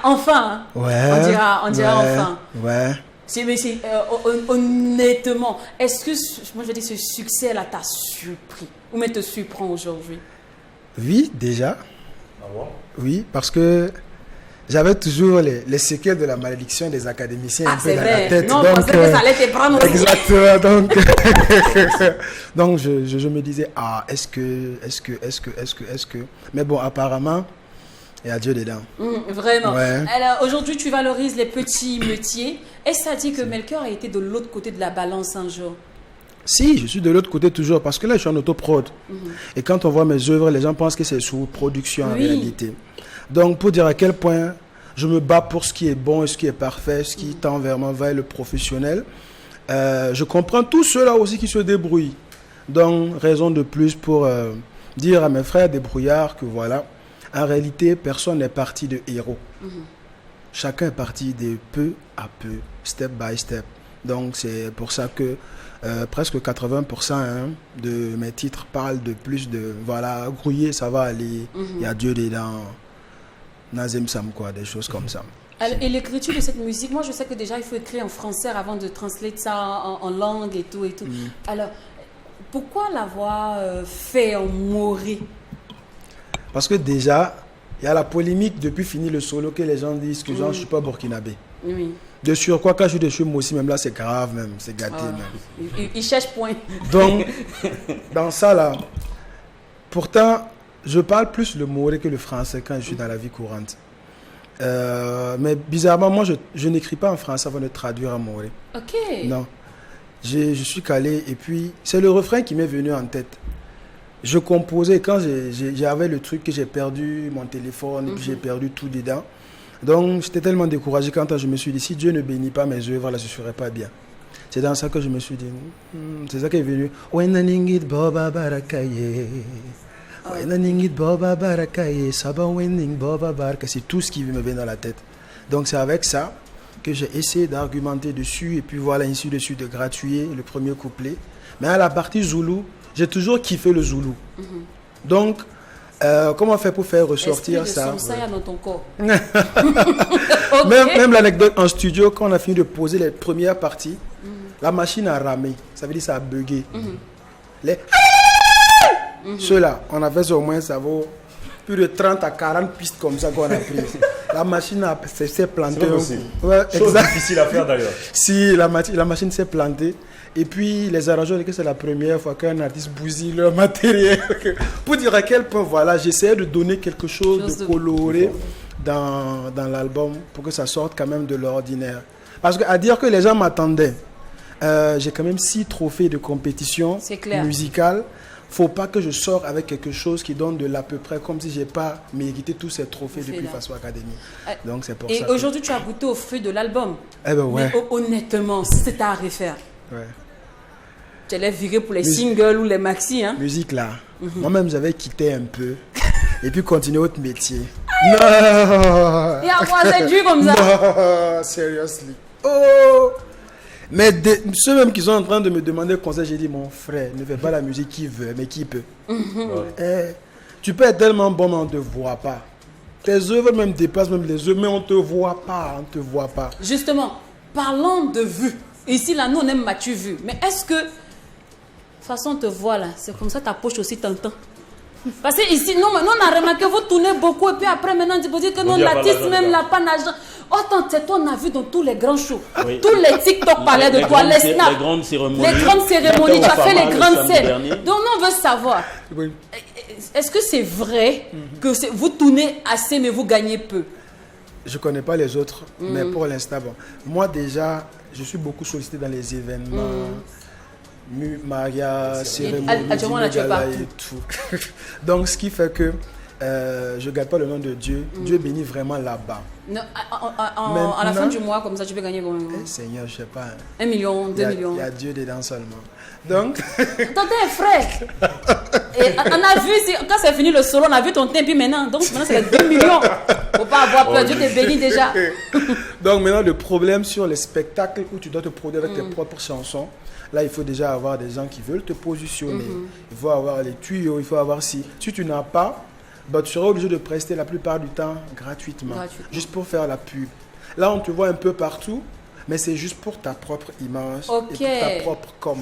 Enfin. Ouais. On dira enfin. Ouais. Honnêtement, est-ce que, moi je veux dire, ce succès-là t'a surpris ou même te surprend aujourd'hui? Oui, déjà. Ah bon? Oui, parce que j'avais toujours les séquelles de la malédiction des académiciens un peu dans la tête. Non, je pensais que ça allait te prendre aussi. Exactement. Donc je me disais, est-ce que... Mais bon, apparemment, il y a Dieu dedans. Vraiment. Ouais. Alors, aujourd'hui, tu valorises les petits métiers. Est-ce que ça dit que Melchior a été de l'autre côté de la balance un jour? Si, je suis de l'autre côté toujours, parce que là, je suis en autoprod. Et quand on voit mes œuvres, les gens pensent que c'est sous production en réalité. Donc, pour dire à quel point je me bats pour ce qui est bon et ce qui est parfait, ce qui tend vers le professionnel, je comprends tous ceux-là aussi qui se débrouillent. Donc, raison de plus pour dire à mes frères débrouillards que voilà, en réalité, personne n'est parti de héros. Chacun est parti de peu à peu, step by step. Donc, c'est pour ça que presque 80% de mes titres parlent de plus de, voilà, grouiller, ça va aller, il y a Dieu dedans, Nazem Sam, quoi, des choses comme ça. Et l'écriture de cette musique, moi je sais que déjà il faut écrire en français avant de translater ça en langue et tout et tout. Alors, pourquoi l'avoir fait en moré? Parce que déjà, il y a la polémique depuis fini le solo que les gens disent que genre, je ne suis pas burkinabé. Oui. De surcroît, quand je suis dessus, moi aussi, même là, c'est grave, même, c'est gâté. Même. Il cherche point. Donc, dans ça, là, pourtant, je parle plus le moré que le français quand je suis dans la vie courante. Mais bizarrement, moi, je n'écris pas en français avant de traduire en moré. Ok. Non. Je suis calé et puis, c'est le refrain qui m'est venu en tête. Je composais quand j'avais le truc que j'ai perdu mon téléphone et puis j'ai perdu tout dedans. Donc, j'étais tellement découragé quand je me suis dit, si Dieu ne bénit pas mes œuvres, là, je ne serais pas bien. C'est dans ça que je me suis dit, c'est ça qui est venu. C'est tout ce qui me vient dans la tête. Donc, c'est avec ça que j'ai essayé d'argumenter dessus et puis voilà, ainsi de suite, de gratuiter le premier couplet. Mais à la partie Zoulou, j'ai toujours kiffé le Zoulou. Donc, comment on fait pour faire ressortir ça? Ça y a dans ton corps. Même l'anecdote en studio, quand on a fini de poser les premières parties, la machine a ramé. Ça veut dire que ça a bugué. Ceux-là, on a fait au moins, ça vaut plus de 30 à 40 pistes comme ça qu'on a pris. La machine s'est plantée. C'est chose difficile à faire d'ailleurs. Si, la machine s'est plantée. Et puis, les arrangeurs disent que c'est la première fois qu'un artiste bousille leur matériel. Pour dire à quel point, voilà, j'essayais de donner quelque chose de coloré dans l'album pour que ça sorte quand même de l'ordinaire. Parce qu'à dire que les gens m'attendaient, j'ai quand même 6 trophées de compétition musicale. Faut pas que je sorte avec quelque chose qui donne de l'à peu près comme si j'ai pas mérité tous ces trophées depuis Faso Academy. Donc, c'est pour ça. Et aujourd'hui, tu as goûté au fruit de l'album. Eh ben ouais. Mais honnêtement, si c'était à refaire, ouais. Tu allais virer pour les singles ou les maxi, hein? Musique là. Moi-même, j'avais quitté un peu. Et puis continuer autre métier. Non! Et à quoi c'est dur comme ça? Non, seriously. Oh! Mais ceux même qui sont en train de me demander conseil, j'ai dit, mon frère, ne fais pas la musique qui veut, mais qui peut. Tu peux être tellement bon, mais on ne te voit pas. Tes œuvres même dépassent même les œuvres, mais on ne te voit pas, on ne te voit pas. Justement, parlons de vue. Ici, là, nous, on aime Mathieu Vu. Mais est-ce que, de toute façon, on te voit là, c'est comme ça ta poche aussi t'entend. Parce que ici, nous, on a remarqué, vous tournez beaucoup, et puis après, maintenant, vous dites que non, l'artiste même n'a pas d'argent. Autant, c'est toi, on a vu dans tous les grands shows. Oui. Tous les TikTok parlaient de toi, les snaps. Les grandes cérémonies. Les grandes cérémonies, tu as fait les grandes scènes. Donc, on veut savoir, est-ce que c'est vrai que vous tournez assez, mais vous gagnez peu? Je ne connais pas les autres, mais pour l'instant, bon. Moi, déjà, je suis beaucoup sollicité dans les événements. Mariage, cérémonie, et tout. Donc, ce qui fait que je ne garde pas le nom de Dieu. Dieu bénit vraiment là-bas. À la fin du mois, comme ça, tu peux gagner combien? Seigneur, je ne sais pas. 1 million, 2 millions. Il y a Dieu dedans seulement. Donc... Tonton est frère. Et on a vu, quand c'est fini le solo, on a vu ton temps, puis maintenant c'est les 2 millions. Faut pas avoir peur, Dieu te bénit déjà. Donc maintenant, le problème sur les spectacles où tu dois te produire avec tes propres chansons, Là, il faut déjà avoir des gens qui veulent te positionner. Il faut avoir les tuyaux, il faut avoir si tu n'as pas, bah, tu seras obligé de prester la plupart du temps gratuitement, juste pour faire la pub. Là, on te voit un peu partout, mais c'est juste pour ta propre image et pour ta propre com.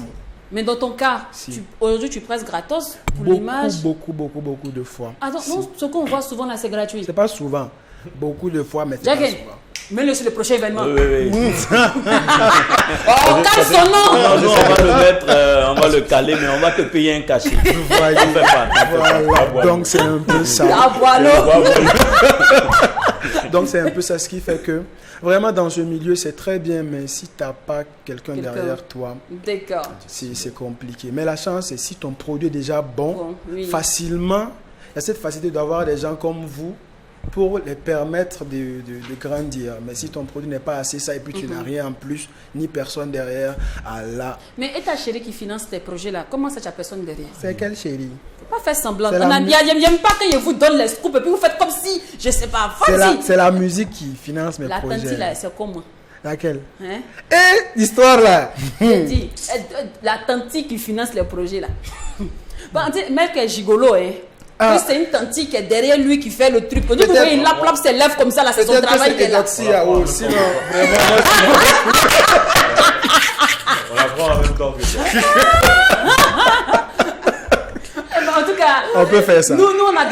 Mais dans ton cas, aujourd'hui, tu presses gratos pour l'image. Beaucoup de fois. Attends, non, ce qu'on voit souvent là, c'est gratuit. C'est pas souvent. Beaucoup de fois, mais c'est pas souvent. Mets-le sur le prochain événement. Oui. On cale son nom. Nous, on va le mettre, on va le caler, mais on va te payer un cachet. Voilà. Donc, c'est un peu ça. Donc, c'est un peu ça ce qui fait que, vraiment, dans ce milieu, c'est très bien, mais si tu n'as pas quelqu'un derrière toi, c'est compliqué. Mais la chance, c'est si ton produit est déjà bon, facilement, il y a cette facilité d'avoir des gens comme vous pour les permettre de grandir. Mais si ton produit n'est pas assez ça et puis tu n'as rien en plus, ni personne derrière, Allah. Mais et ta chérie qui finance tes projets-là, comment ça, tu as personne derrière? C'est quelle chérie? Pas faire semblant. Il n'y aime pas que je vous donne les scoops et puis vous faites comme si, je sais pas, c'est la musique qui finance mes projets. La tante là, c'est comment? Laquelle? Hein? L'histoire là. J'ai dit, la tante qui finance les projets là. Bon, mec est gigolo, hein. C'est une tante qui est derrière lui qui fait le truc. Quand vous voyez, il lappe ses lèvres comme ça, là, c'est son travail qui est là. Sinon, vraiment, on apprend en même temps que ça. En tout cas, on peut faire ça. Nous on a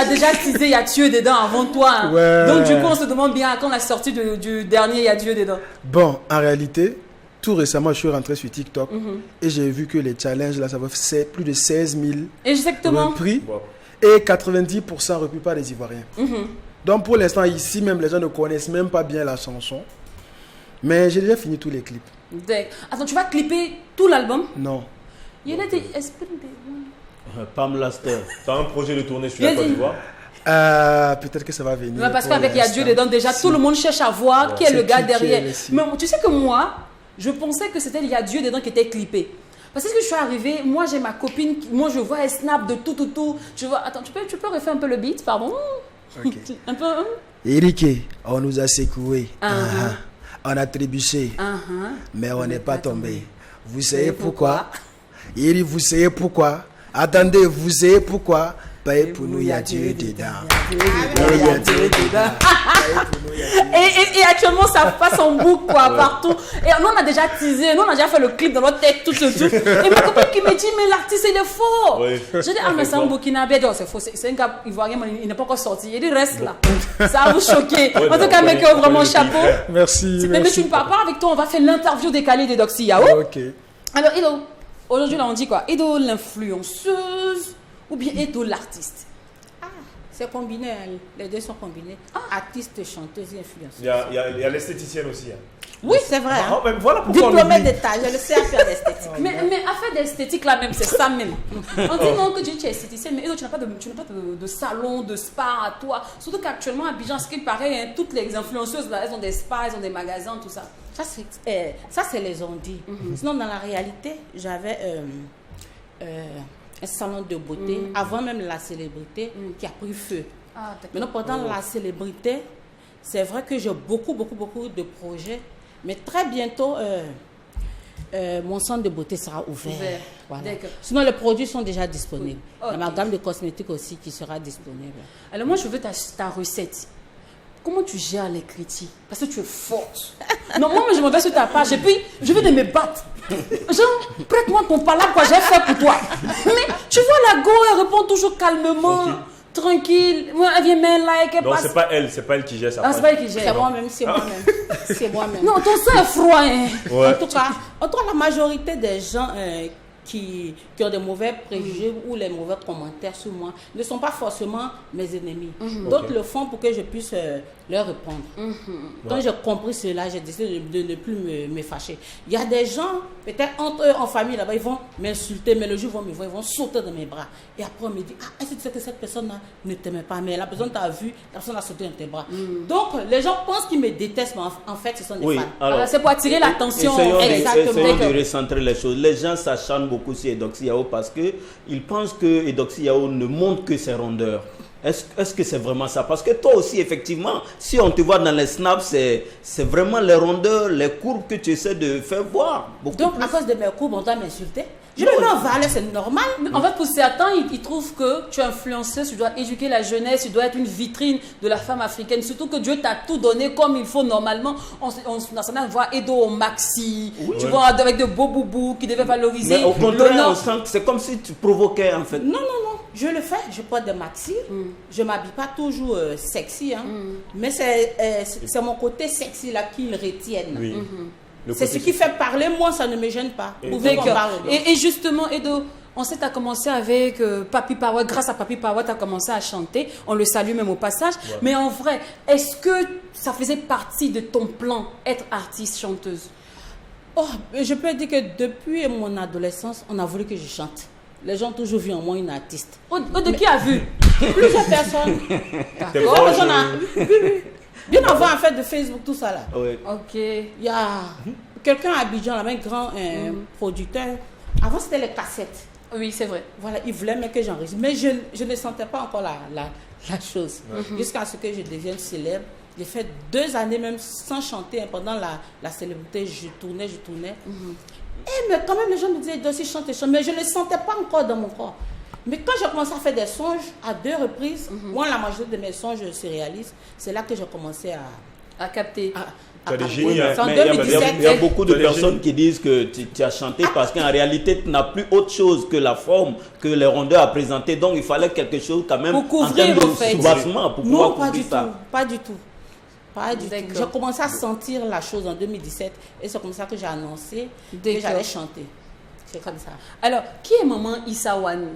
déjà teasé Y'a Dieu dedans avant toi. Ouais. Donc du coup, on se demande bien quand la sortie du dernier Y'a Dieu dedans. Bon, en réalité, tout récemment, je suis rentré sur TikTok et j'ai vu que les challenges là, ça va faire plus de 16 000 repris et 90% repris par les Ivoiriens. Donc pour l'instant, ici même, les gens ne connaissent même pas bien la chanson. Mais j'ai déjà fini tous les clips. Attends, tu vas clipper tout l'album? Non. Il y a des esprits Pam Laster. Tu as un projet de tournée sur la Côte d'Ivoire? Peut-être que ça va venir. Ouais, parce qu'avec Y'a Dieu dedans, déjà, tout le monde cherche à voir qui est le gars derrière. Mais tu sais que moi, je pensais que c'était Y'a Dieu dedans qui était clippé. Parce que je suis arrivée, moi j'ai ma copine, moi je vois elle snap de tout. Tu vois, attends, tu peux refaire un peu le beat, pardon? Okay. Un peu. Eric, on nous a secoué. On a trébuché. Mais on n'est pas tombé. Vous savez pourquoi? Eric, vous savez pourquoi? Attendez, vous savez pourquoi? Paye pour nous, Y'a Dieu dedans. Et actuellement, ça passe en boucle, quoi, partout. Et nous, on a déjà teasé, nous, on a déjà fait le clip dans notre tête, tout ce truc. Et ma copine qui me dit, mais l'artiste, il est fort. Je dis, mais c'est un Burkinabé. C'est faux, c'est un gars ivoirien, mais il n'est pas encore sorti. Il dit, reste là. Ça va vous choquer. En tout cas, mec, vraiment chapeau. Merci. Mais tu ne parles pas avec toi, on va faire l'interview décalée de Doxy Yao. Ok. Alors, Ido, aujourd'hui, là, on dit quoi? Ido, l'influenceuse ou bien Ido, l'artiste? C'est combiné, les deux sont combinés. Artiste, chanteuse et influenceuse. Il y a l'esthéticienne aussi. Oui, c'est vrai. Voilà pourquoi diplômée d'État, je le sais à faire l'esthétique. Mais affaire d'esthétique là même, c'est ça même. On dit non que tu es esthéticienne, mais tu n'as pas de salon, de spa à toi. Surtout qu'actuellement à Abidjan, ce qui paraît, hein, toutes les influenceuses là, elles ont des spas, elles ont des magasins, tout ça. Ça c'est les on dit. Sinon dans la réalité, j'avais un salon de beauté, avant même la célébrité, qui a pris feu. Maintenant, pendant la célébrité, c'est vrai que j'ai beaucoup de projets, mais très bientôt, mon centre de beauté sera ouvert. Voilà. Sinon, les produits sont déjà disponibles. Il y a ma gamme de cosmétiques aussi qui sera disponible. Alors moi, je veux ta recette. Comment tu gères les critiques? Parce que tu es forte. Non, moi, je m'en vais sur ta page et puis je veux de me battre. Genre, prête-moi ton palabre, quoi, j'ai fait pour toi. Mais tu vois, la go, elle répond toujours calmement, tranquille. Moi, elle vient mettre like. Non, c'est pas elle qui gère ça. Ah, c'est pas elle qui gère. C'est moi-même, c'est moi-même. Non, ton sang est froid. Hein. Ouais. En tout cas, la majorité des gens qui ont des mauvais préjugés ou les mauvais commentaires sur moi ne sont pas forcément mes ennemis. D'autres le font pour que je puisse leur répondre. Quand j'ai compris cela, j'ai décidé de ne plus me fâcher. Il y a des gens, peut-être entre eux en famille là-bas, ils vont m'insulter, mais le jour où ils vont me voir, ils vont sauter dans mes bras. Et après on me dit, est-ce que tu sais que cette personne-là ne t'aimait pas, mais la personne t'a vu, la personne a sauté dans tes bras. Donc les gens pensent qu'ils me détestent, mais en fait ce sont des fans. Alors c'est pour attirer l'attention. Essayons de recentrer les choses. Les gens s'acharnent beaucoup sur Doxy Yao parce qu'ils pensent que Doxy Yao ne montre que ses rondeurs. Est-ce que c'est vraiment ça? Parce que toi aussi, effectivement, si on te voit dans les snaps, c'est vraiment les rondeurs, les courbes que tu essaies de faire voir. Donc, à cause de mes courbes, on doit m'insulter? Je me mets en valeur, c'est normal. En fait, pour certains, ils trouvent que tu es influenceuse, tu dois éduquer la jeunesse, tu dois être une vitrine de la femme africaine. Surtout que Dieu t'a tout donné comme il faut normalement. On voit Edo au maxi, tu vois, avec de beaux boubous qui devaient valoriser. Mais au contraire, on sent que c'est comme si tu provoquais en fait. Non. Je le fais, je porte des maxi. Je ne m'habille pas toujours sexy, hein. Mais c'est mon côté sexy là qui le retienne. Oui. C'est ce qui fait parler, moi ça ne me gêne pas. Et justement, Edo, on sait que tu as commencé avec Papi Power, grâce à Papi Power, tu as commencé à chanter. On le salue même au passage. Ouais. Mais en vrai, est-ce que ça faisait partie de ton plan, être artiste, chanteuse? Oh, je peux dire que depuis mon adolescence, on a voulu que je chante. Les gens ont toujours vu en moi une artiste. De qui a vu? Plusieurs personnes. Bien avant en fait de Facebook, tout ça là. Oui. Ok. Il y a quelqu'un à Abidjan, là, un grand producteur. Avant c'était les cassettes. Oui, c'est vrai. Voilà, il voulait mais que j'enregistre. Mais je ne sentais pas encore la chose. Jusqu'à ce que je devienne célèbre. J'ai fait 2 années même sans chanter. Pendant la célébrité, je tournais. Mais quand même, les gens me disaient, Dossi chante. Mais je ne le sentais pas encore dans mon corps. Mais quand j'ai commencé à faire des songes à 2 reprises, moi, la majorité de mes songes se réalisent. C'est là que j'ai commencé à capter. Tu as des génies. Il y a beaucoup de personnes qui disent que tu as chanté parce qu'en réalité, tu n'as plus autre chose que la forme que les rondeurs à présenter. Donc, il fallait quelque chose quand même pour couvrir, en termes de soubassement. Pour non, pas du ça. tout. Pas du tout. J'ai commencé à sentir la chose en 2017 et c'est comme ça que j'ai annoncé que j'allais chanter. C'est comme ça. Alors, qui est maman Issa Wani?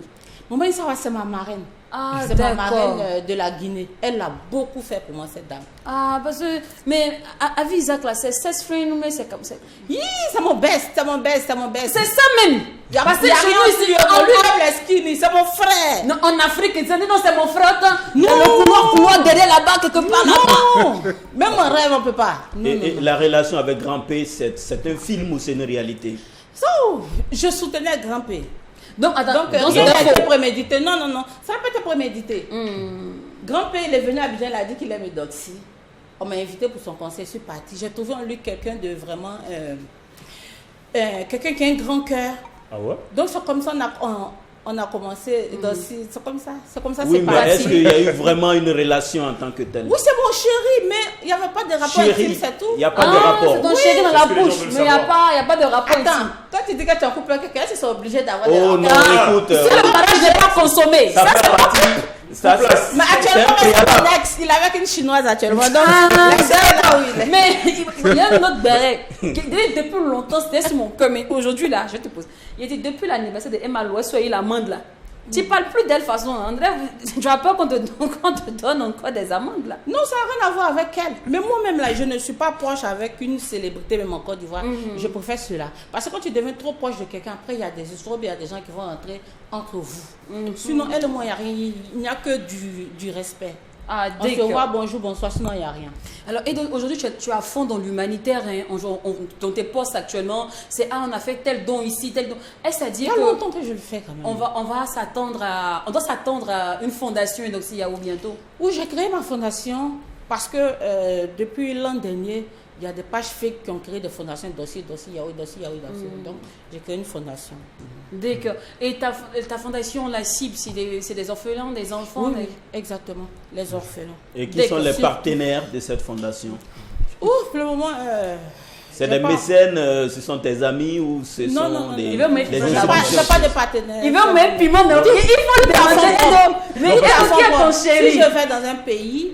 Maman Issa Wani, c'est ma marraine. Ah, c'est ma marraine de la Guinée. Elle a beaucoup fait pour moi, cette dame. Ah, parce que, mais à Isaac là, c'est 16 frères, mais c'est comme ça. C'est mon best, c'est mon best. C'est ça même. Parce que chez nous ici, on lui aime les skinny, c'est mon frère. Non, en Afrique, ils disent non, c'est mon frère. Non, le couloir derrière là-bas, quelque part là-bas. Non, même en rêve, on ne peut pas. Et la relation avec Grand P, c'est un film ou c'est une réalité? Je soutenais Grand P. Donc, ça n'a été prémédité. Non, ça n'a pas été prémédité. Grand P, il est venu à Abidjan, il a dit qu'il aimait Doxy. On m'a invité pour son concert, je suis partie. J'ai trouvé en lui quelqu'un de vraiment... quelqu'un qui a un grand cœur. Ah ouais? Donc c'est comme ça on a commencé. C'est comme ça c'est oui, parti. Mais est-ce qu'il y a eu vraiment une relation en tant que telle? Oui, c'est mon chéri, mais il n'y avait pas de rapport intime, c'est tout. Il n'y a pas de rapport. C'est ton chéri dans la bouche, mais il n'y a pas de rapport intime. Attends, toi tu dis que tu as couplé avec quelqu'un, ils sont obligés d'avoir des rapports. Oh non, écoute. Si le mariage n'est pas consommé, ça fait partie. Mais actuellement, c'est mon ex. Il est avec une chinoise actuellement. Donc, là où il est. Mais il y a un autre béret. Depuis longtemps, c'était sur mon cœur. Mais aujourd'hui, là, je te pose. Il dit depuis l'anniversaire de Emma Louis, soyez l'amende là. Tu parles plus d'elle façon. André, tu as peur qu'on te donne encore des amendes là? Non, ça n'a rien à voir avec elle. Mais moi-même là, je ne suis pas proche avec une célébrité, même en Côte d'Ivoire. Je préfère cela. Parce que quand tu deviens trop proche de quelqu'un, après il y a des histoires, il y a des gens qui vont entrer entre vous. Sinon, elle et moi, il n'y a rien. Il n'y a que du respect. Ah, on se voit, bonjour, bonsoir, sinon il n'y a rien. Alors, et aujourd'hui, tu es à fond dans l'humanitaire, hein, dans tes postes actuellement. C'est, on a fait tel don ici, tel don. Est-ce à dire que... longtemps que je le fais quand même. On doit s'attendre à une fondation Doxy Yahoo bientôt. Oui, j'ai créé ma fondation parce que depuis l'an dernier, il y a des pages fake qui ont créé des fondations Doxy Yahoo. Donc, j'ai créé une fondation. D'accord. Et ta fondation, la cible, c'est des orphelins, des enfants? Oui, exactement, les orphelins. Et qui sont les partenaires de cette fondation? Pour le moment... c'est des mécènes, ce sont tes amis ou ce sont des... Il veut mettre pas de partenaires. Il veut mettre piment, mais il faut le demander. Mais qui est ton chéri? Si je vais dans un pays,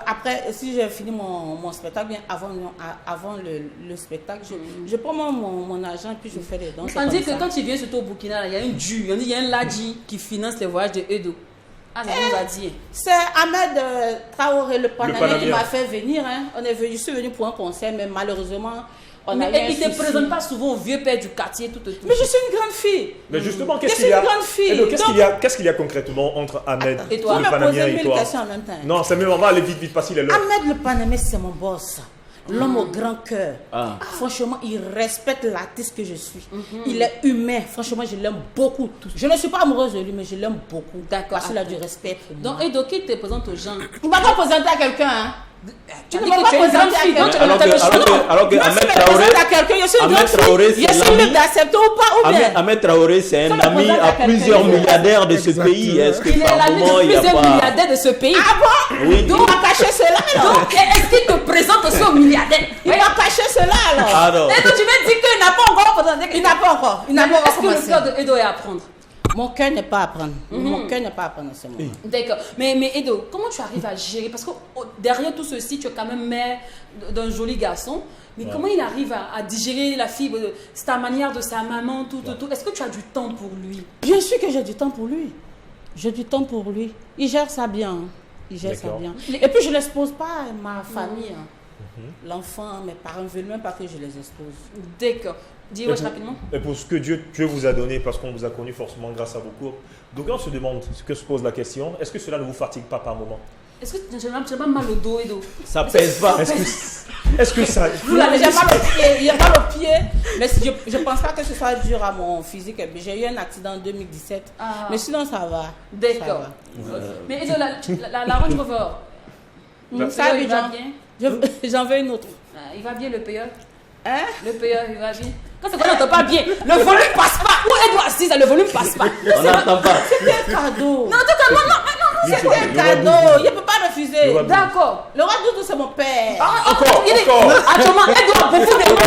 après, si j'ai fini mon spectacle, bien avant le spectacle, je prends mon argent puis je fais les dons. On dit que quand tu viens surtout au Burkina, il y a une dju, il y a un ladji qui finance les voyages de Edo. Ah, c'est Ahmed Traoré, le Panamien, qui m'a fait venir. Hein. Je suis venu pour un concert, mais malheureusement, il ne te présente pas souvent au vieux père du quartier. Tout. Mais je suis une grande fille. Mais justement, qu'est-ce qu'il y a concrètement entre Ahmed et toi? Le Panamien et toi? En même temps. Non, c'est même, on va aller vite parce qu'il est là. Ahmed le Panamien, c'est mon boss. l'homme au grand cœur. Franchement, il respecte l'artiste que je suis. Il est humain. Franchement, je l'aime beaucoup. Je ne suis pas amoureuse de lui, mais je l'aime beaucoup. D'accord. Parce qu'il a du respect pour moi. Donc, Edo, qui te présente aux gens? Il ne m'a pas présenté à quelqu'un, hein. Tu ne m'as pas présenté à quelqu'un. Alors que Ahmed Traoré, je suis libre d'accepter ou pas, ou bien. Ahmed Traoré, c'est un ami à plusieurs milliardaires de ce pays. Est-ce que il est l'ami de plusieurs milliardaires de ce pays. Ah bon? Oui. Donc, on va cacher cela, alors. Donc, est-ce qu'il te présente aussi aux milliardaires? Il va cacher cela, alors. Et donc, tu veux dire qu'il n'a pas encore présenté? Il n'a pas encore. Il n'a pas encore Est-ce que le cœur de Edo est à prendre? Mon cœur n'est pas à prendre. Mon cœur n'est pas à prendre en ce moment. D'accord. Mais Edo, comment tu arrives à gérer? Parce que derrière tout ceci, tu es quand même mère d'un joli garçon. Mais comment il arrive à digérer la fibre, sa manière de sa maman, tout. Est-ce que tu as du temps pour lui? Bien sûr que j'ai du temps pour lui. J'ai du temps pour lui. Il gère ça bien. Il gère ça bien. Et puis, je ne l'expose pas à ma famille. L'enfant, mes parents ne veulent même pas que je les expose. D'accord. Dis-moi rapidement. Et pour ce que Dieu vous a donné, parce qu'on vous a connu forcément grâce à vos cours, donc on se demande, ce que se pose la question, est-ce que cela ne vous fatigue pas par moment? Est-ce que tu as pas mal au dos, Edo? Ça pèse pas. Est-ce que ça... J'ai mal au pied, il y a mal au pied, mais je ne pense pas que ce soit dur à mon physique. J'ai eu un accident en 2017, mais sinon ça va. D'accord. Mais Edo, la Range Rover, ça il va bien? J'en veux une autre. Il va bien le payeur? Hein? Le payeur, il va bien? Quand c'est qu'on n'entend pas bien, le volume passe pas. Où Edo assise, le volume passe pas. On n'entend pas. C'était un cadeau. Non, c'était un cadeau. Il ne peut pas refuser. D'accord. Le roi Doudou, c'est mon père. Encore. Attends, Edo a beaucoup de monde.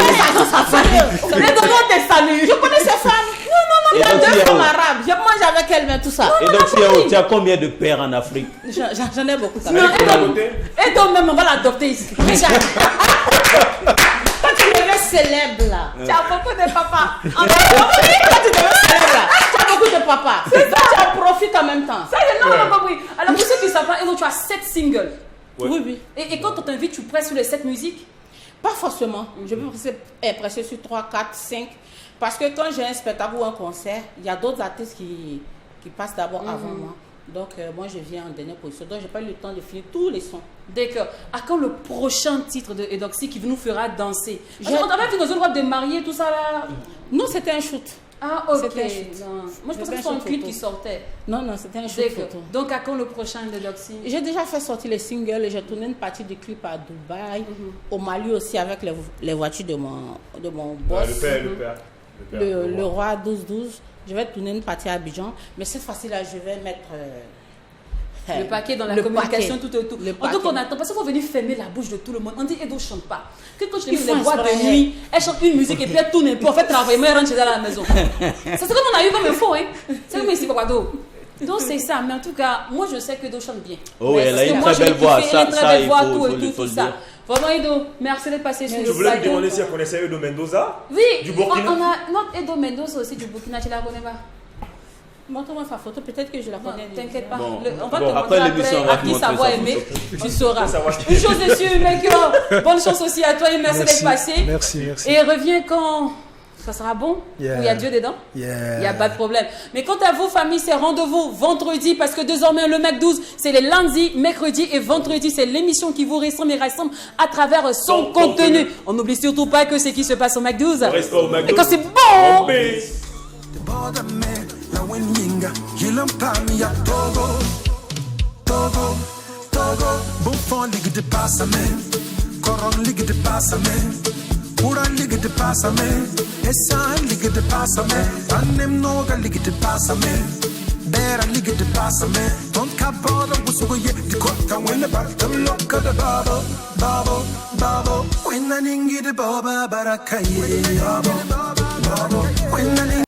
Edo, on te salue. Je connais ses femmes. Non, il a 2 femmes arabes. Je mange avec elle, mais tout ça. Et donc, tu as combien de pères en Afrique? J'en ai beaucoup. Edo, même, on va l'adopter ici. Quand tu deviens célèbre là, tu as beaucoup de papas. Quand tu deviens célèbre là, tu as beaucoup de papas. C'est ça, tu en profites en même temps. Ça, je n'ai pas compris. Alors, pour ceux qui ne savent pas, Edo, tu as 7 singles. Oui. Et quand on t'invite, tu presses sur les 7 musiques? Pas forcément. Je peux presser sur 3, 4, 5. Parce que quand j'ai un spectacle ou un concert, il y a d'autres artistes qui passent d'abord avant moi. Donc, moi, je viens en dernière position. Donc, je n'ai pas eu le temps de finir tous les sons. D'accord. À quand le prochain titre de Edoxy qui nous fera danser? On avait vu dans une robe de mariée, tout ça là. Non, c'était un shoot. Ah, ok. C'était un shoot. Moi, je pensais que c'était un clip qui sortait. Non, c'était un shoot photo. Donc, à quand le prochain d'Edoxy? J'ai déjà fait sortir les singles. J'ai tourné une partie du clip à Dubaï, au Mali aussi, avec les voitures de mon boss. Le roi 12-12. Je vais tourner une partie à Abidjan. Mais cette fois-ci là, je vais mettre... le paquet dans la communication, tout. En tout cas, on attend, parce qu'il faut venir fermer la bouche de tout le monde. On dit Edo ne chante pas. Que quand je l'ai mis les boîtes de nuit, elle chante une musique et puis elle tourne un peu. En fait, travailler, mais elle rentre chez elle à la maison. C'est ce qu'on a eu comme info, hein. C'est comme ici, Papado. Donc c'est ça, mais en tout cas, moi je sais que Edo chante bien. Oh, elle a une très belle voix, ça, il faut le dire. Vraiment, Edo, merci d'être passé sur le plateau. Tu voulais me demander si elle connaissait Edo Mendoza? Oui, du Burkina. On a notre Edo Mendoza aussi du Burkina, tu la connais pas? Montre-moi sa photo, peut-être que je la connais. T'inquiète pas. Bon. On va te montrer après à qui ça va aimer. Tu sauras. Une chose est sûre, mec. Bonne chance aussi à toi et merci d'être passé. Merci. Et reviens quand ça sera bon. Yeah. Où il y a Dieu dedans. Il n'y a pas de problème. Mais quant à vous, famille, c'est rendez-vous vendredi parce que désormais, le Mac 12, c'est les lundis, mercredis et vendredis. C'est l'émission qui vous ressemble et rassemble à travers son contenu. On n'oublie surtout pas que c'est qui se passe au Mac 12. Et quand c'est bon. Pura ligue de pásame, esa ligue de pásame, anem noga ligue de pásame, bera ligue de pásame, don't kabada wusuye de kota when the bottom look at the babo, when I ningi de baba barakaye, babo, when I